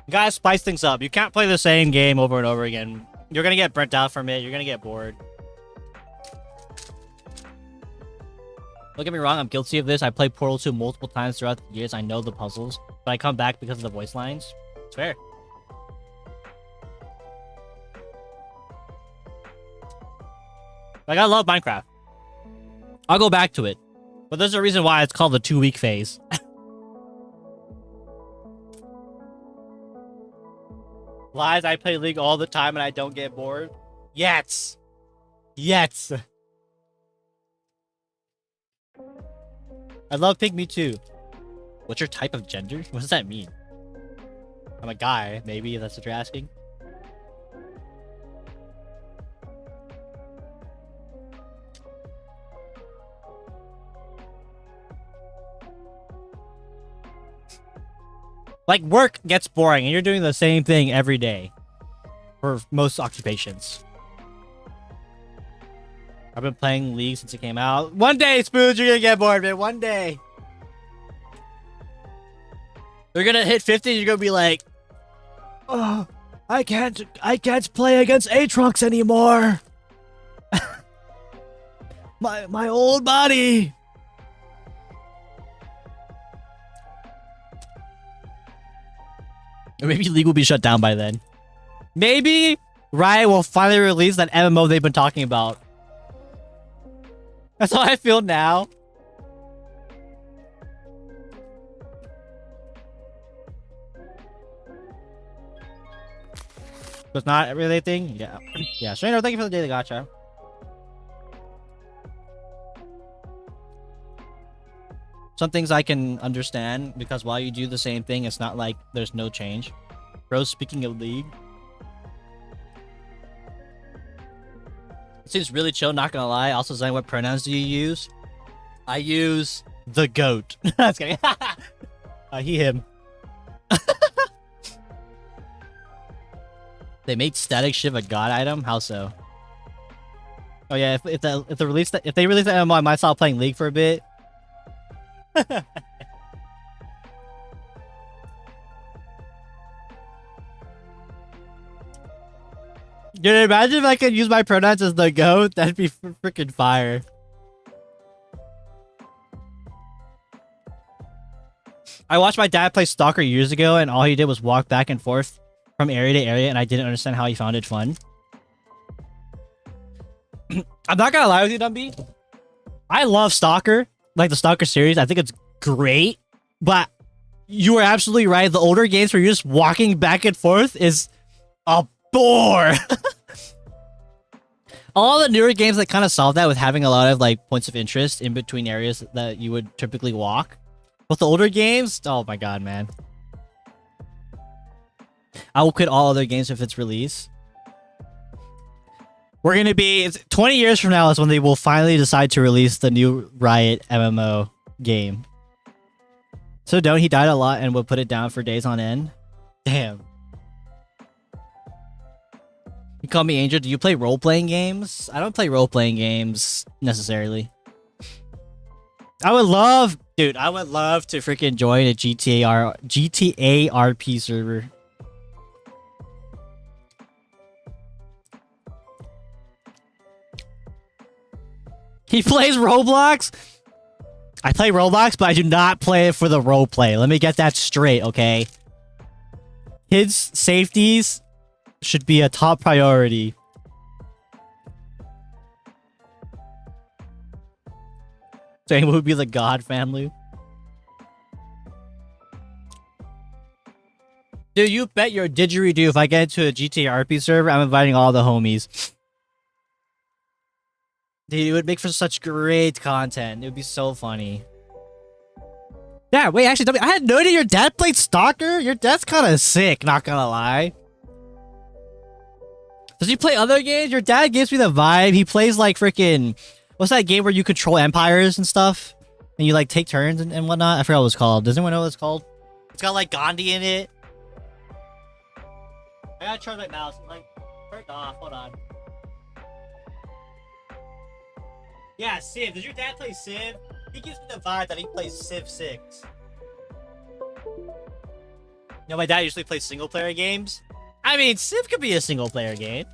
You gotta spice things up. You can't play the same game over and over again. You're gonna get burnt out from it. You're gonna get bored. Don't get me wrong, I'm guilty of this. I played Portal 2 multiple times throughout the years. I know the puzzles, but I come back because of the voice lines. It's fair. Like, I love Minecraft. I'll go back to it. But there's a reason why it's called the 2-week phase. Lies, I play League all the time and I don't get bored. Yes. Yes. I love Pig, me too. What's your type of gender? What does that mean? I'm a guy, maybe, if that's what you're asking. Like, work gets boring and you're doing the same thing every day for most occupations. I've been playing League since it came out. One day, Spoons, you're gonna get bored, man. One day. You're gonna hit 50 and you're gonna be like, oh, I can't play against Aatrox anymore. my old body. Or maybe League will be shut down by then. Maybe Riot will finally release that MMO they've been talking about. That's how I feel now. It's not really a thing? Yeah. Yeah, Strainer, thank you for the daily gacha. Some things I can understand because while you do the same thing, it's not like there's no change. Bro, speaking of League, it seems really chill, not gonna lie. Also, Zen, what pronouns do you use? I use the goat. That's kidding. He, him. They made Static Shiv a god item? How so? Oh yeah, if they release the MMO, I might stop playing League for a bit. Dude, imagine if I could use my pronouns as the goat. That'd be freaking fire. I watched my dad play Stalker years ago, and all he did was walk back and forth from area to area, and I didn't understand how he found it fun. I'm not gonna lie with you, Dumby. I love Stalker, like the Stalker series. I think it's great, but you were absolutely right. The older games where you're just walking back and forth is a bore. All the newer games that kind of solve that with having a lot of like points of interest in between areas that you would typically walk. But the older games, oh my god, man. I will quit all other games if it's released. We're gonna be 20 years from now is when they will finally decide to release the new Riot MMO game. So don't, he died a lot and would put it down for days on end. Damn. You call me Angel. Do you play role-playing games? I don't play role-playing games necessarily. I would love to freaking join a GTA RP server. He plays Roblox? I play Roblox, but I do not play it for the roleplay. Let me get that straight, okay? Kids' safeties should be a top priority. Saying what would be the God family? Dude, you bet your didgeridoo if I get into a GTA RP server, I'm inviting all the homies. Dude, it would make for such great content. It would be so funny. Yeah, wait, actually, I had no idea your dad played Stalker? Your dad's kind of sick, not gonna lie. Does he play other games? Your dad gives me the vibe. He plays like freaking... What's that game where you control empires and stuff? And you like take turns and whatnot? I forgot what it's called. Does anyone know what it's called? It's got like Gandhi in it. I gotta charge my mouse. I'm like, turned off. Hold on. Yeah, Civ. Does your dad play Civ? He gives me the vibe that he plays Civ 6. No, my dad usually plays single player games. I mean, Civ could be a single player game.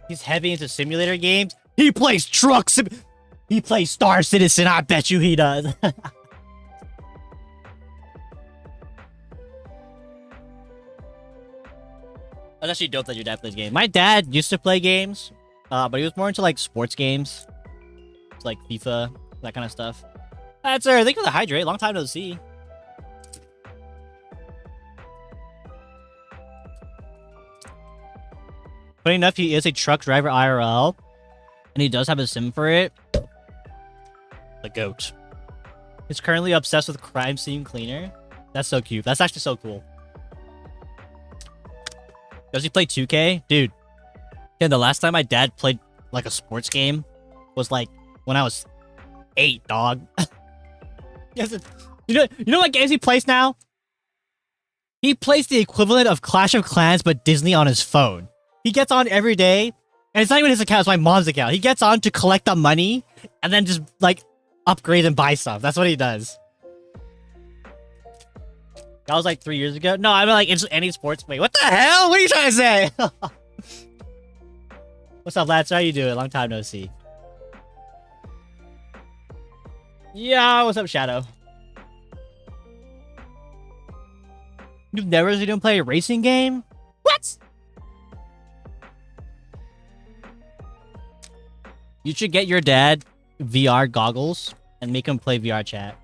He's heavy into simulator games. He plays Truck Sim. He plays Star Citizen. I bet you he does. That's actually dope that your dad plays games. My dad used to play games, but he was more into like sports games, like FIFA, that kind of stuff. That's sir. Thank you for the hydrate. Long time no see. Funny enough, he is a truck driver IRL, and he does have a sim for it. The goat. He's currently obsessed with Crime Scene Cleaner. That's so cute. That's actually so cool. Does he play 2K? Dude. Yeah, the last time my dad played like a sports game was like when I was 8, dog. Yes, you know what games he plays now? He plays the equivalent of Clash of Clans, but Disney on his phone. He gets on every day, and it's not even his account, it's my mom's account. He gets on to collect the money, and then just, like, upgrade and buy stuff. That's what he does. That was, like, 3 years ago. No, I mean, like, it's any sports. Wait, what the hell? What are you trying to say? What's up, lads? How you doing? Long time no see. Yeah, what's up, Shadow? You've never seen him play a racing game? What? You should get your dad VR goggles and make him play VR chat.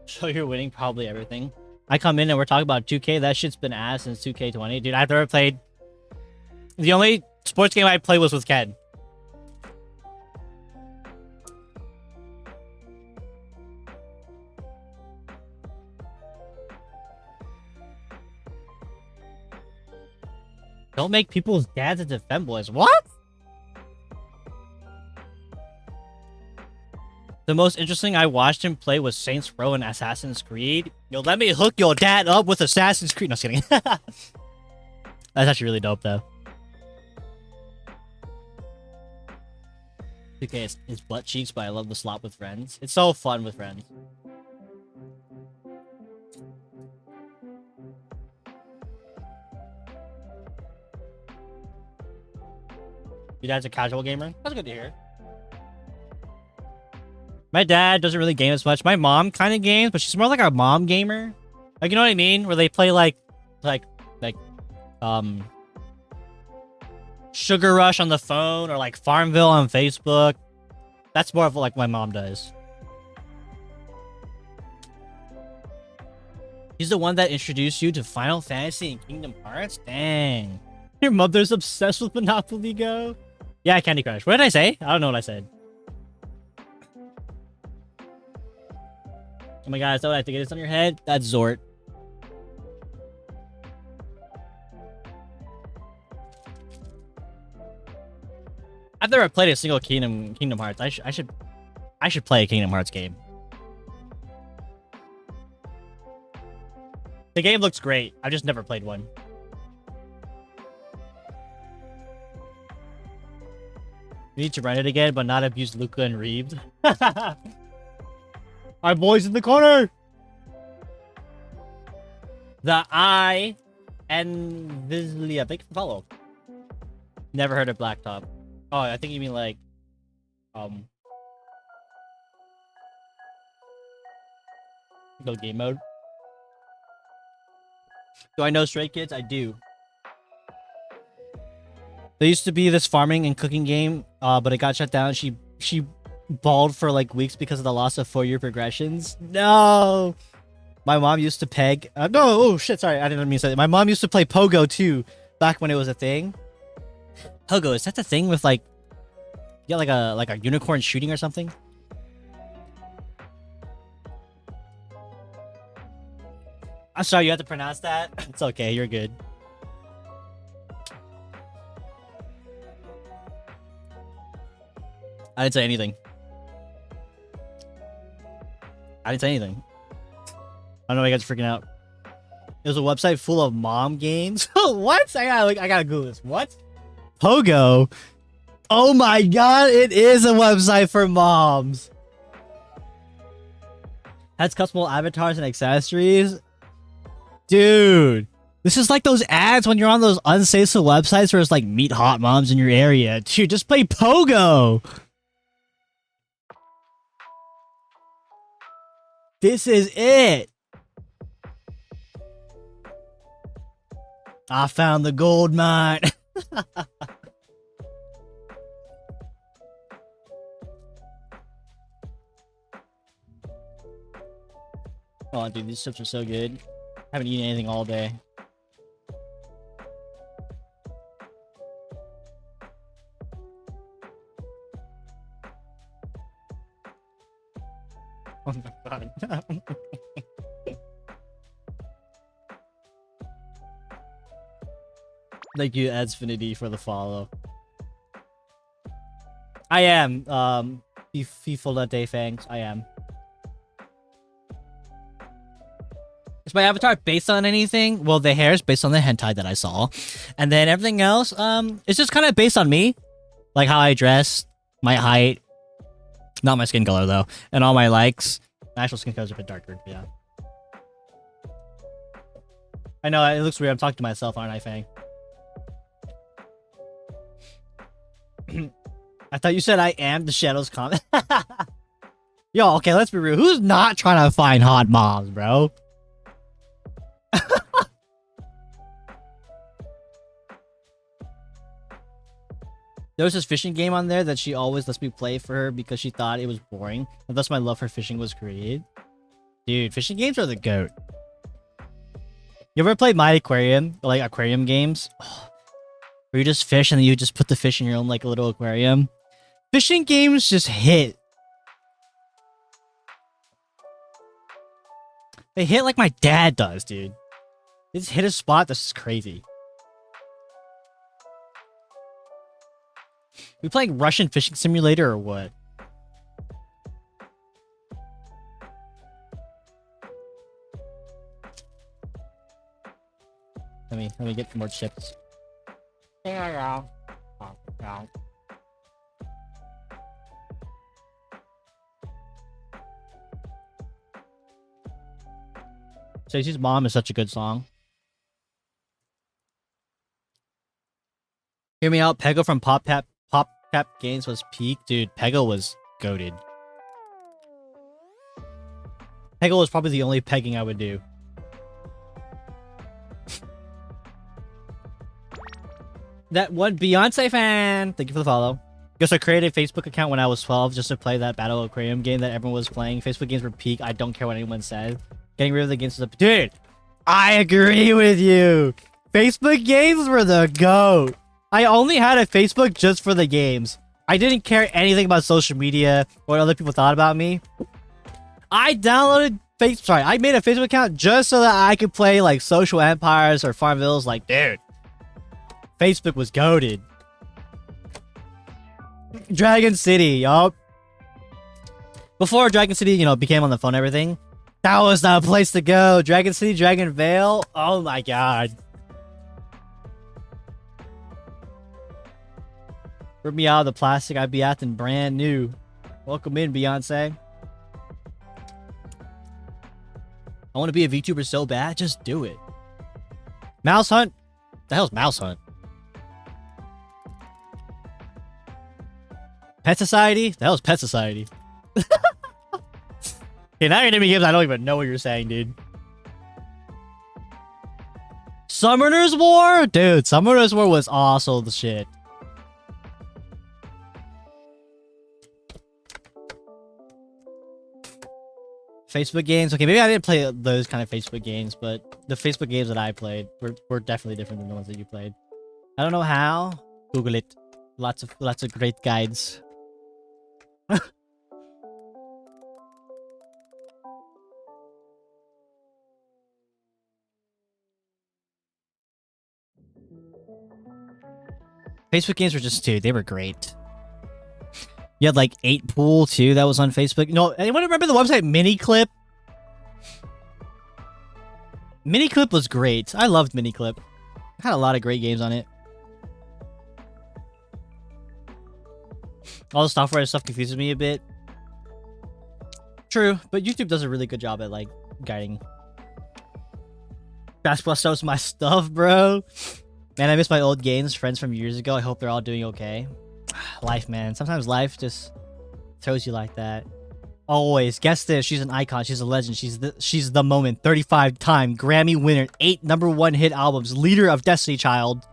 So you're winning probably everything. I come in and we're talking about 2K. That shit's been ass since 2K20. Dude, I've never played... The only sports game I played was with Ken. Don't make people's dads into femboys. What? The most interesting I watched him play was Saints Row and Assassin's Creed. Yo, let me hook your dad up with Assassin's Creed. No, just kidding. That's actually really dope, though. 2K is butt cheeks, but I love the slot with friends. It's so fun with friends. Your dad's a casual gamer? That's good to hear. My dad doesn't really game as much. My mom kind of games, but she's more like a mom gamer. Like, you know what I mean? Where they play like Sugar Rush on the phone or like Farmville on Facebook. That's more of like my mom does. He's the one that introduced you to Final Fantasy and Kingdom Hearts? Dang. Your mother's obsessed with Monopoly Go? Yeah, Candy Crush. What did I say? I don't know what I said. Oh my god, is that what I think it is on your head? That's Zort. I've never played a single Kingdom Hearts. I should play a Kingdom Hearts game. The game looks great. I've just never played one. We need to run it again, but not abuse Luca and Reeves. Our boys in the corner! The I and Vizlia. Thank you for follow. Never heard of Blacktop. Oh, I think you mean like no game mode. Do I know Stray Kids? I do. There used to be this farming and cooking game, but it got shut down. She bawled for like weeks because of the loss of 4-year progressions. No. My mom used to peg. No, oh shit, sorry, I didn't mean to say that. My mom used to play Pogo too, back when it was a thing. Pogo, is that the thing with like, you got like a unicorn shooting or something? I'm sorry, you have to pronounce that. It's okay, you're good. I didn't say anything. I didn't say anything. I don't know why you guys are freaking out. There's a website full of mom games. What? I gotta Google this. What? Pogo? Oh my god, it is a website for moms. Has customable avatars and accessories. Dude, this is like those ads when you're on those unsafe websites where it's like meet hot moms in your area. Dude, just play Pogo. This is it. I found the gold mine. Oh, dude, these chips are so good. Haven't eaten anything all day. Oh my god. Thank you, Edsfinity, for the follow. I am, FIFA Day Fangs. I am. Is my avatar based on anything? Well, the hair is based on the hentai that I saw. And then everything else, it's just kind of based on me. Like how I dress, my height. Not my skin color, though. And all my likes. My actual skin color is a bit darker, yeah. I know, it looks weird. I'm talking to myself, aren't I, Fang? I thought you said I am the Shadows comment. Yo, okay, let's be real. Who's not trying to find hot moms, bro? There was this fishing game on there that she always lets me play for her because she thought it was boring. And thus my love for fishing was created. Dude, fishing games are the GOAT. You ever played My Aquarium? Like aquarium games? Where you just fish and then you just put the fish in your own like little aquarium? Fishing games just hit. They hit like my dad does, dude. They just hit a spot that's crazy. We playing Russian fishing simulator or what? Let me get more chips. Stacey's Mom is such a good song. Hear Me Out, Pego from Pop Tap Games was peak. Dude, Pego was goated. Pego was probably the only pegging I would do. That one Beyonce fan. Thank you for the follow. Guess I created a Facebook account when I was 12 just to play that Battle Aquarium game that everyone was playing. Facebook games were peak. I don't care what anyone says. Getting rid of the games was a... Dude, I agree with you. Facebook games were the GOAT. I only had a Facebook just for the games. I didn't care anything about social media or what other people thought about me. I downloaded I made a Facebook account just so that I could play like Social Empires or Farmvilles. Like, dude, Facebook was goated. Dragon City, yup. Before Dragon City, you know, became on the phone and everything, that was the place to go. Dragon City, Dragon Vale. Oh my god. Rip me out of the plastic. I'd be acting brand new. Welcome in, Beyonce. I want to be a VTuber so bad. Just do it. Mouse Hunt? The hell's Mouse Hunt? Pet Society? The hell's Pet Society? Okay, now you're naming games I don't even know what you're saying, dude. Summoner's War? Dude, Summoner's War was also the shit. Facebook games? Okay, maybe I didn't play those kind of Facebook games, but the Facebook games that I played were definitely different than the ones that you played. I don't know how. Google it. Lots of great guides. Facebook games were just, dude, they were great. You had like 8pool too, that was on Facebook. No, anyone remember the website Miniclip? Miniclip was great. I loved Miniclip. Had a lot of great games on it. All the software and stuff confuses me a bit. True, but YouTube does a really good job at like guiding. Basketball stuff's my stuff, bro. Man, I miss my old games, friends from years ago. I hope they're all doing okay. Life, man. Sometimes life just throws you like that. Always. Guess this. She's an icon. She's a legend. She's the moment. 35-time Grammy winner. 8 #1 hit albums. Leader of Destiny Child.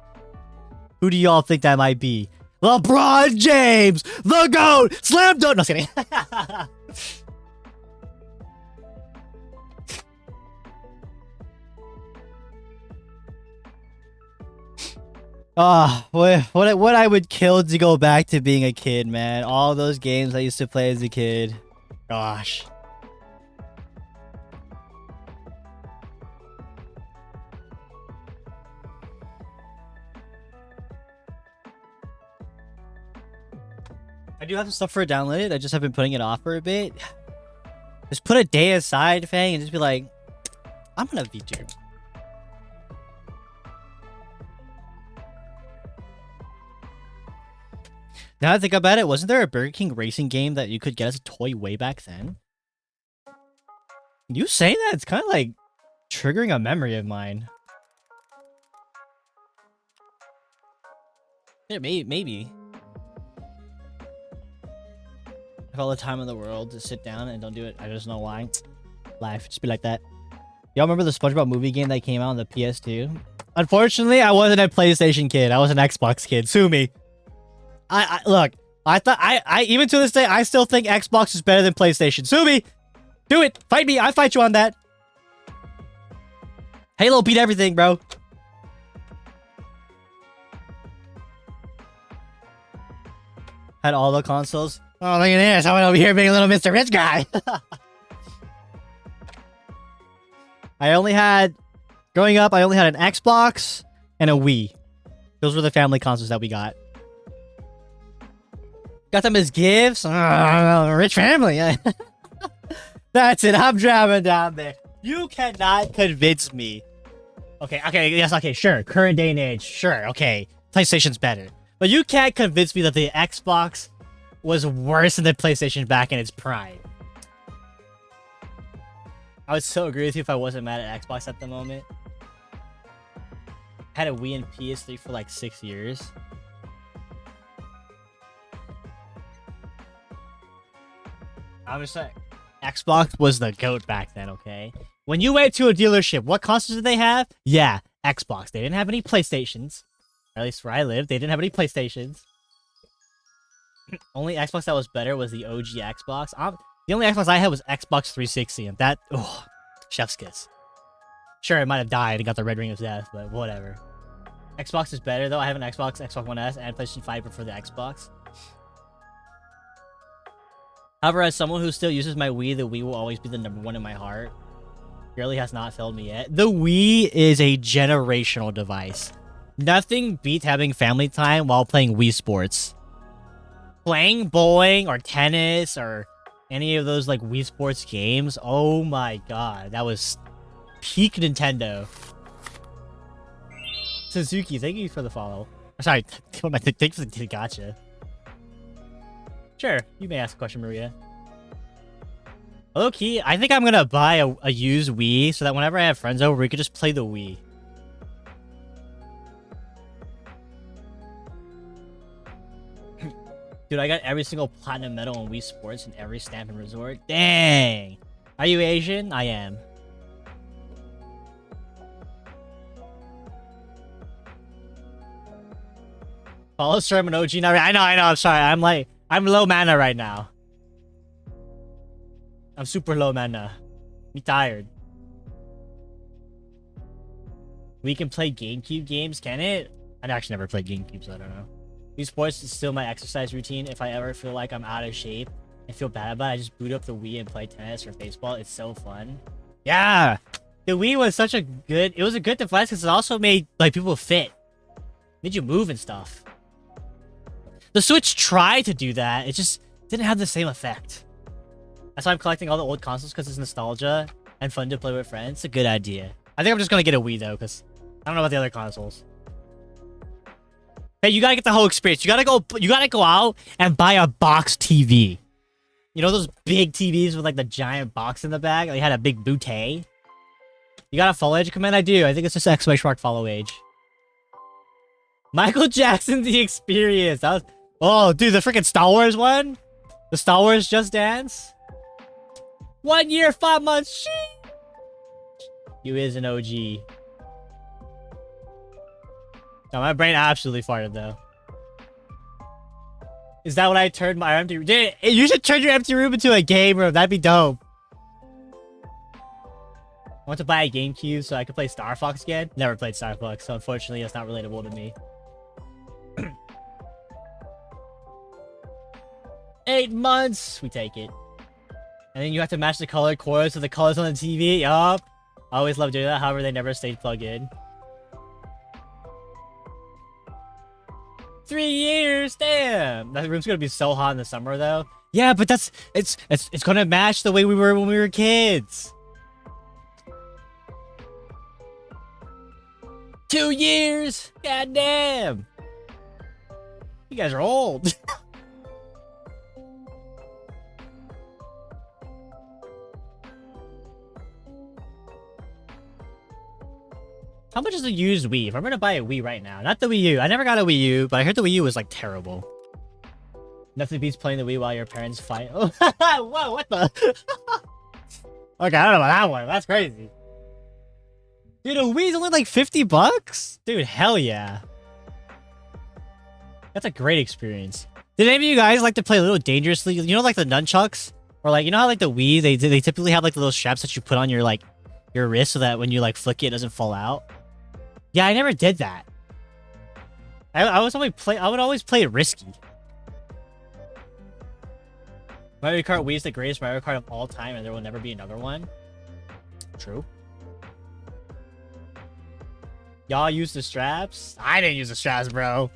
Who do y'all think that might be? LeBron James! The GOAT! Slam dunk! No, just kidding. What I would kill to go back to being a kid, man. All those games I used to play as a kid. Gosh. I do have some stuff for it downloaded. I just have been putting it off for a bit. Just put a day aside, Fang, and just be like, I'm gonna VTube. Now I think about it, wasn't there a Burger King racing game that you could get as a toy way back then? You saying that, it's kind of like triggering a memory of mine. Yeah, maybe. I have all the time in the world to sit down and don't do it. I just know why. Life just be like that. Y'all remember the SpongeBob movie game that came out on the PS2? Unfortunately, I wasn't a PlayStation kid. I was an Xbox kid. Sue me. I look. I thought I even to this day I still think Xbox is better than PlayStation. Sue me. Do it. Fight me. I fight you on that. Halo beat everything, bro. Had all the consoles. Oh, look at this. I went over here being a little Mr. Rich guy. Growing up, I only had an Xbox and a Wii. Those were the family consoles that we got. Got them as gifts. Rich family. That's it. I'm driving down there. You cannot convince me. Okay, yes, okay, sure. Current day and age, sure, okay. PlayStation's better. But you can't convince me that the Xbox was worse than the PlayStation back in its prime. I would so agree with you if I wasn't mad at Xbox at the moment. Had a Wii and PS3 for like 6 years. I was saying, Xbox was the GOAT back then, okay? When you went to a dealership, what consoles did they have? Yeah, Xbox. They didn't have any PlayStations. Or at least where I lived, they didn't have any PlayStations. Only Xbox that was better was the OG Xbox. The only Xbox I had was Xbox 360, and that, oh, chef's kiss. Sure, it might have died and got the red ring of death, but whatever. Xbox is better, though. I have an Xbox One S, and PlayStation 5 prefer the Xbox. However, as someone who still uses my Wii, the Wii will always be the #1 in my heart. Really has not failed me yet. The Wii is a generational device. Nothing beats having family time while playing Wii Sports. Playing bowling or tennis or any of those like Wii Sports games, oh my god, that was peak Nintendo. Suzuki, thank you for the follow. Sorry, thanks for the gotcha. Sure, you may ask a question, Maria. Low-key, I think I'm gonna buy a used Wii so that whenever I have friends over, we could just play the Wii. Dude, I got every single platinum medal in Wii Sports and every stamp and resort. Dang! Are you Asian? I am. Follow Sherman OG now. I know, I'm sorry. I'm low mana right now. I'm super low mana. I'm tired. We can play GameCube games, can it? I've actually never played GameCube, so I don't know. Wii Sports is still my exercise routine. If I ever feel like I'm out of shape and feel bad about it, I just boot up the Wii and play tennis or baseball. It's so fun. Yeah! The Wii was such a good... It was a good device because it also made like people fit. Made you move and stuff. The Switch tried to do that. It just didn't have the same effect. That's why I'm collecting all the old consoles, because it's nostalgia and fun to play with friends. It's a good idea. I think I'm just going to get a Wii, though, because I don't know about the other consoles. Hey, you got to get the whole experience. You got to go out and buy a box TV. You know those big TVs with, like, the giant box in the back? They had a big bouquet. You got a follow age command? I do. I think it's just exclamation mark follow age. Michael Jackson, The Experience. That was... Oh, dude, the freaking Star Wars one? The Star Wars Just Dance? 1 year, 5 months. Sheesh. You is an OG. No, my brain absolutely farted, though. Is that what I turned my empty room? Dude, you should turn your empty room into a game room. That'd be dope. I want to buy a GameCube so I could play Star Fox again. Never played Star Fox, so unfortunately, that's not relatable to me. 8 months. We take it. And then you have to match the color cords to the colors on the TV. Yup. I always love doing that. However, they never stayed plugged in. 3 years, damn. That room's gonna be so hot in the summer though. Yeah, but it's gonna match the way we were when we were kids. 2 years, god damn. You guys are old. How much is a used Wii? If I'm gonna buy a Wii right now, not the Wii U. I never got a Wii U, but I heard the Wii U was like terrible. Nothing beats playing the Wii while your parents fight. Oh, whoa, what the? Okay, I don't know about that one. That's crazy. Dude, a Wii's only like 50 bucks? Dude, hell yeah. That's a great experience. Did any of you guys like to play a little dangerously? You know, like the nunchucks? Or like, you know how like the Wii, they typically have like the little straps that you put on your like your wrist so that when you like flick it, it doesn't fall out? Yeah, I never did that. I would always play it risky. Mario Kart Wii is the greatest Mario Kart of all time, and there will never be another one. True. Y'all use the straps? I didn't use the straps, bro.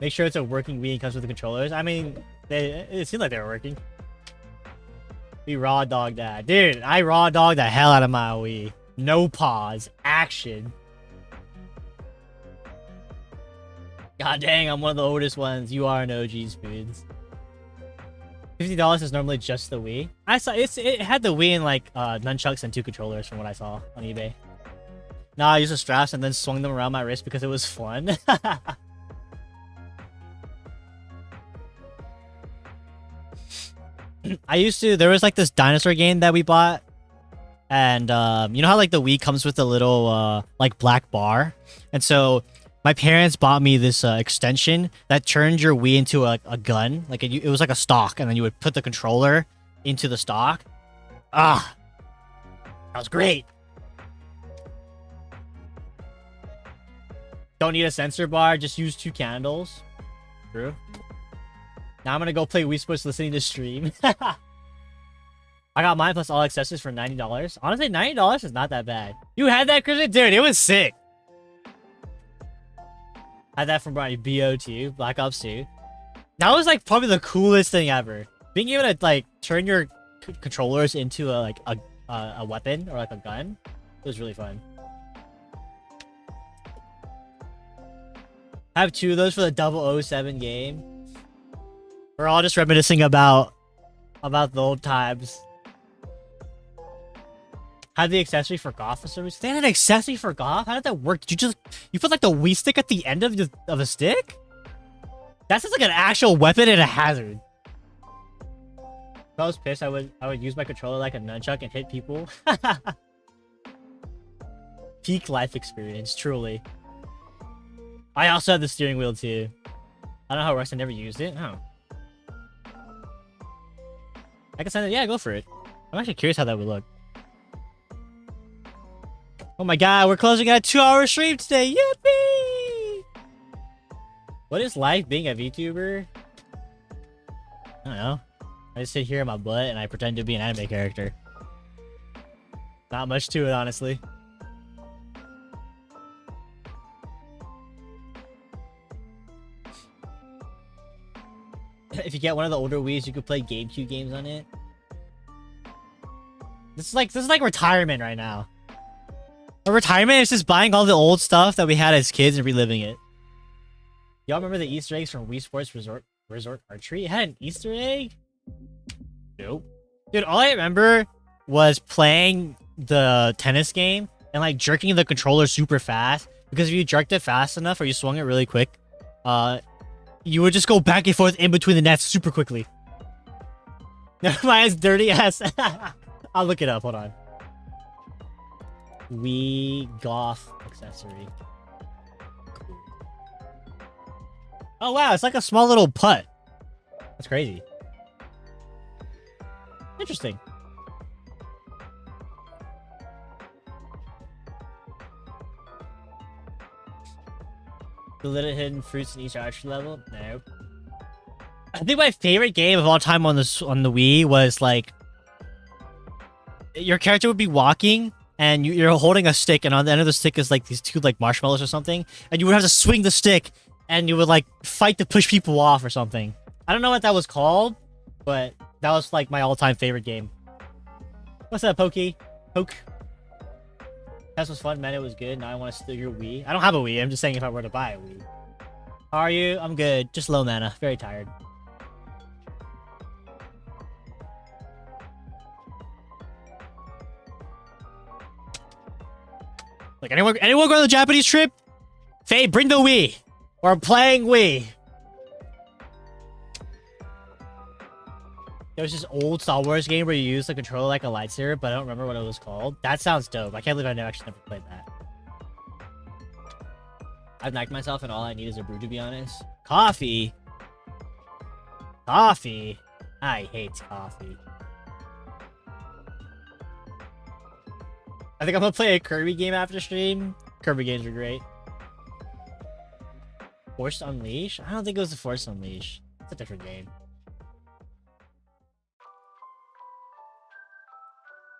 Make sure it's a working Wii and comes with the controllers. I mean, it seemed like they were working. We raw dogged that. Dude, I raw dogged the hell out of my Wii. No pause. Action. God dang, I'm one of the oldest ones. You are an OG, Spoons. $50 is normally just the Wii. I saw it had the Wii and like nunchucks and 2 controllers from what I saw on eBay. Nah, I used the straps and then swung them around my wrist because it was fun. There was like this dinosaur game that we bought. And you know how like the Wii comes with a little like black bar? And so my parents bought me this extension that turned your Wii into a gun. Like it was like a stock, and then you would put the controller into the stock. Ah, that was great. Don't need a sensor bar, just use 2 candles. True. Now I'm gonna go play Wii Sports listening to stream. I got mine plus all accessories for $90. Honestly, $90 is not that bad. You had that, Christian? Dude, it was sick. Had that from BO2, Black Ops 2. That was like probably the coolest thing ever. Being able to like turn your controllers into a weapon or like a gun. It was really fun. I have 2 of those for the 007 game. We're all just reminiscing about the old times. Had the accessory for golf for some reason. They had an accessory for golf? How did that work? Did you put like the Wii stick at the end of a stick? That sounds like an actual weapon and a hazard. If I was pissed, I would use my controller like a nunchuck and hit people. Peak life experience, truly. I also have the steering wheel too. I don't know how it works. I never used it. Oh. I can send it. Yeah, go for it. I'm actually curious how that would look. Oh my god, we're closing at a 2-hour stream today. Yippee! What is life being a VTuber? I don't know. I just sit here in my butt and I pretend to be an anime character. Not much to it, honestly. If you get one of the older Wiis, you could play GameCube games on it. This is like retirement right now. A retirement is just buying all the old stuff that we had as kids and reliving it. Y'all remember the Easter eggs from Wii Sports Resort Archery? It had an Easter egg? Nope. Dude, all I remember was playing the tennis game and like jerking the controller super fast. Because if you jerked it fast enough or you swung it really quick, you would just go back and forth in between the nets super quickly. Never mind, it's dirty ass. I'll look it up. Hold on. Wii golf accessory. Cool. Oh wow, it's like a small little putt. That's crazy. Interesting. The little hidden fruits in each archery level? No. I think my favorite game of all time on the Wii was like your character would be walking and you're holding a stick, and on the end of the stick is like these 2 like marshmallows or something, and you would have to swing the stick and you would like fight to push people off or something. I don't know what that was called, but that was like my all-time favorite game. What's that, Pokey? Poke. Test was fun, man. It was good. Now I want to steal your Wii. I don't have a Wii. I'm just saying if I were to buy a Wii. How are you? I'm good. Just low mana. Very tired. Like anyone going on the Japanese trip? Faye, bring the Wii. We're playing Wii. There was this old Star Wars game where you use the controller like a lightsaber, but I don't remember what it was called. That sounds dope. I can't believe I actually never played that. I've knocked myself and all I need is a brew, to be honest. Coffee? Coffee? I hate coffee. I think I'm gonna play a Kirby game after stream. Kirby games are great. Force Unleash? I don't think it was the Force Unleash. It's a different game.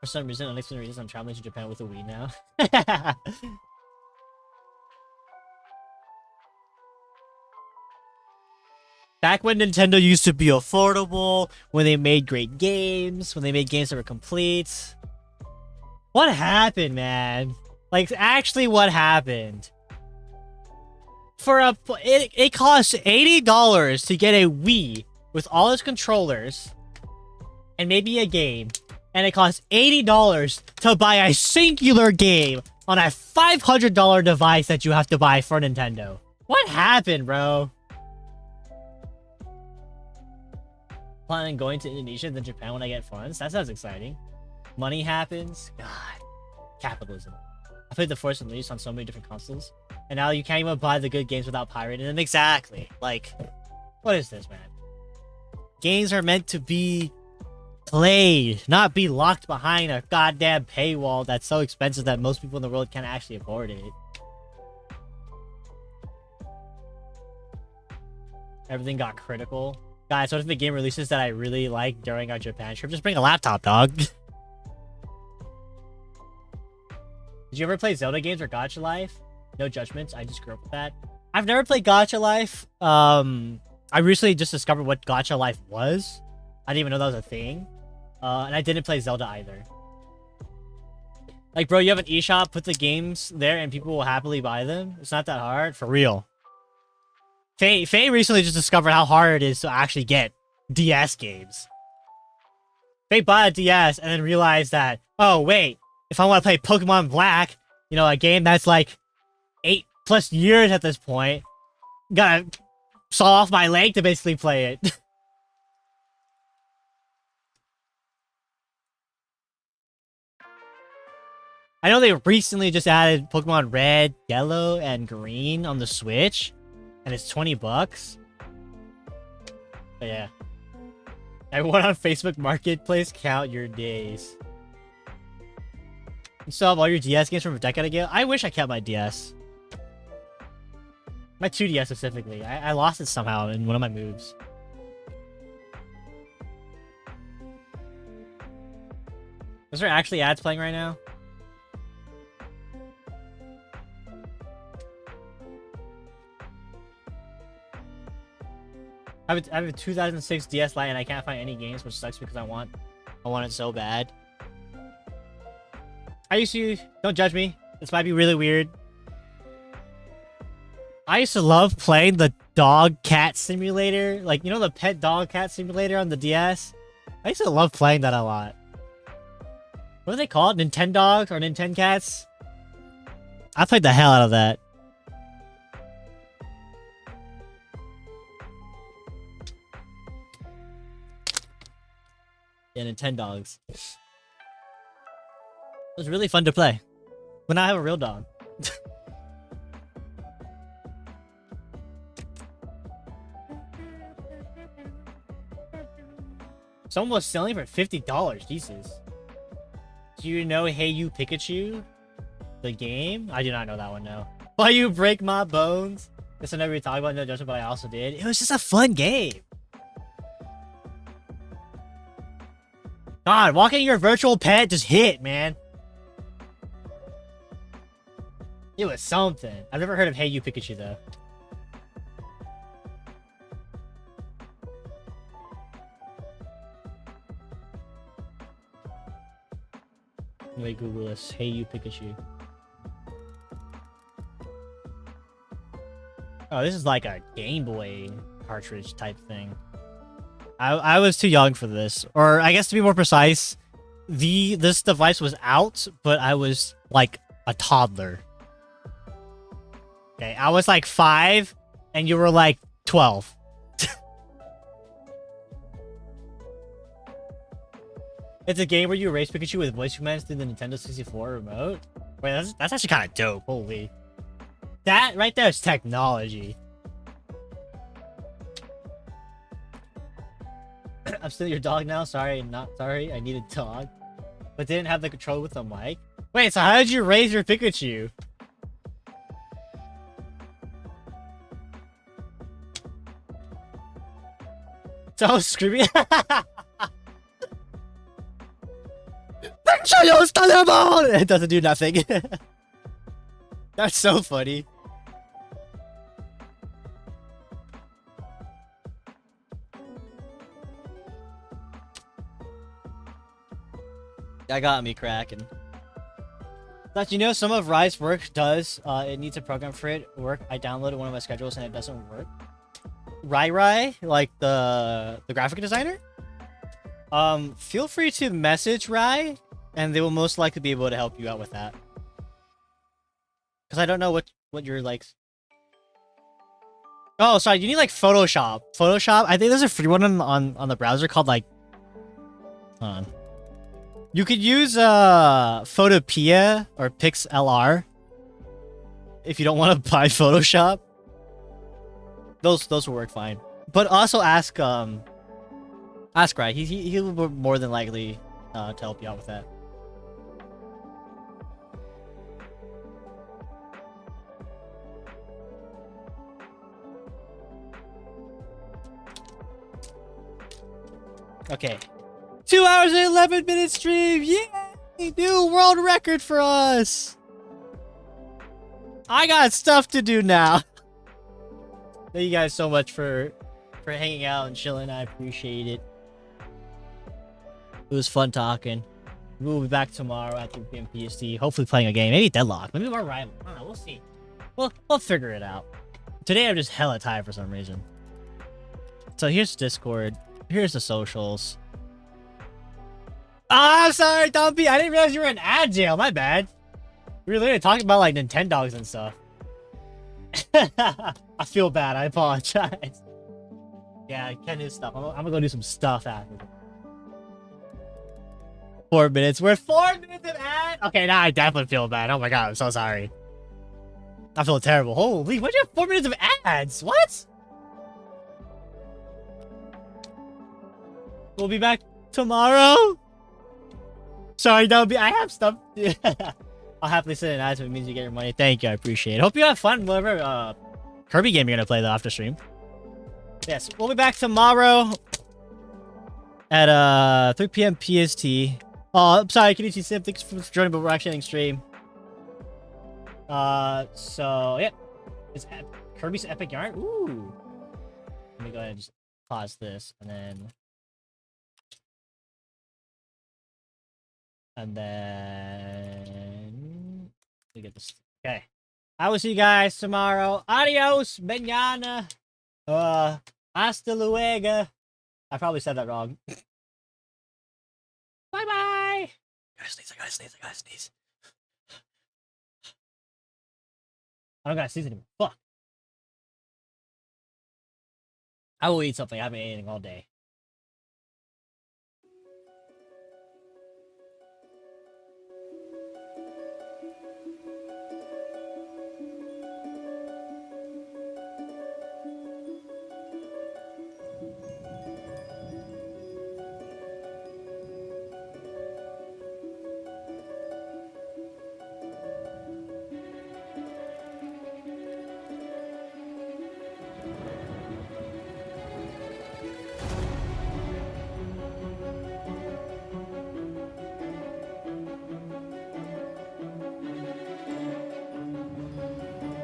For some reason, unexplained reasons, I'm traveling to Japan with a Wii now. Back when Nintendo used to be affordable, when they made great games, when they made games that were complete. What happened, man? Like, actually, what happened? It costs $80 to get a Wii with all its controllers and maybe a game. And it costs $80 to buy a singular game on a $500 device that you have to buy for Nintendo. What happened, bro? Planning on going to Indonesia then Japan when I get funds? That sounds exciting. Money happens. God. Capitalism. I played the Force Unleashed on so many different consoles. And now you can't even buy the good games without pirating them. Exactly. Like, what is this, man? Games are meant to be played, not be locked behind a goddamn paywall that's so expensive that most people in the world can't actually afford it. Everything got critical. Guys, what if the game releases that I really like during our Japan trip? Just bring a laptop, dog. Did you ever play Zelda games or Gacha Life? No judgments, I just grew up with that. I've never played Gacha Life. I recently just discovered what Gacha Life was. I didn't even know that was a thing. And I didn't play Zelda either. Like, bro, you have an eShop, put the games there, and people will happily buy them. It's not that hard, for real. Faye recently just discovered how hard it is to actually get DS games. Faye bought a DS and then realized that, oh, wait, if I want to play Pokemon Black, you know, a game that's like 8+ years at this point, gotta saw off my leg to basically play it. I know they recently just added Pokemon Red, Yellow, and Green on the Switch, and it's $20. But yeah. Everyone on Facebook Marketplace, count your days. You still have all your DS games from a decade ago? I wish I kept my DS. My 2DS specifically. I lost it somehow in one of my moves. Is there actually ads playing right now? I have a 2006 DS Lite and I can't find any games, which sucks because I want it so bad. I used to, don't judge me, this might be really weird. I used to love playing the dog cat simulator, like, you know, the pet dog cat simulator on the DS? I used to love playing that a lot. What are they called? Nintendogs or Nintendcats? I played the hell out of that. Yeah, Nintendogs. It was really fun to play. When I have a real dog. Someone was selling for $50. Jesus. Do you know Hey You Pikachu? The game? I do not know that one, no. Why you break my bones? Guess I never really talked about No Judgment, but I also did. It was just a fun game. God, walking your virtual pet just hit, man. It was something. I've never heard of Hey You Pikachu, though. Wait, Google this. Hey, you Pikachu. Oh, this is like a Game Boy cartridge type thing. I was too young for this, or I guess to be more precise, this device was out, but I was like a toddler. Okay, I was like 5, and you were like 12. It's a game where you race Pikachu with voice commands through the Nintendo 64 remote. Wait, that's actually kind of dope. Holy, that right there is technology. I'm still your dog now. Sorry, not sorry. I need a dog, but didn't have the control with the mic. Wait, so how did you raise your Pikachu? So I was screaming. It doesn't do nothing. That's so funny. That got me cracking. But you know, some of Rye's work does. It needs a program for it work. I downloaded one of my schedules and it doesn't work. Rye, like the graphic designer. Feel free to message Rye, and they will most likely be able to help you out with that. Because I don't know what your like. Oh, sorry. You need like Photoshop. Photoshop. I think there's a free one on the browser called like. Hold on. You could use Photopea or PixLR if you don't want to buy Photoshop. Those will work fine. But also ask Rye. He'll be more than likely to help you out with that. Okay. 2 hours and 11 minute stream. Yay! New world record for us. I got stuff to do now. Thank you guys so much for hanging out and chilling. I appreciate it. It was fun talking. We'll be back tomorrow at 3 p.m. PST. Hopefully playing a game. Maybe Deadlock. Maybe more rival. I don't know. We'll see. We'll figure it out. Today I'm just hella tired for some reason. So here's Discord. Here's the socials. Ah, I'm sorry, Dumpy. I didn't realize you were in ad jail. My bad. We were literally talking about like Nintendogs and stuff. I feel bad. I apologize. Yeah, I can do stuff. I'm gonna go do some stuff after. 4 minutes. We're 4 minutes of ad. Okay, now I definitely feel bad. Oh my god, I'm so sorry. I feel terrible. Holy, why'd you have 4 minutes of ads? What? We'll be back tomorrow. Sorry, I have stuff. I'll happily sit in ads if it means you get your money. Thank you, I appreciate it. Hope you have fun. Whatever Kirby game you're gonna play though after stream. Yes, we'll be back tomorrow at 3 p.m. PST. Oh, I'm sorry, Kenichi Sim. Thanks for joining, but we're actually ending stream. So yeah, it's Kirby's Epic Yarn. Ooh. Let me go ahead and just pause this and then. And then we get this. Okay. I will see you guys tomorrow. Adios, mañana. Hasta luego. I probably said that wrong. Bye bye. I gotta sneeze. I gotta sneeze. I don't gotta sneeze anymore. Fuck. I will eat something. I haven't eaten anything all day.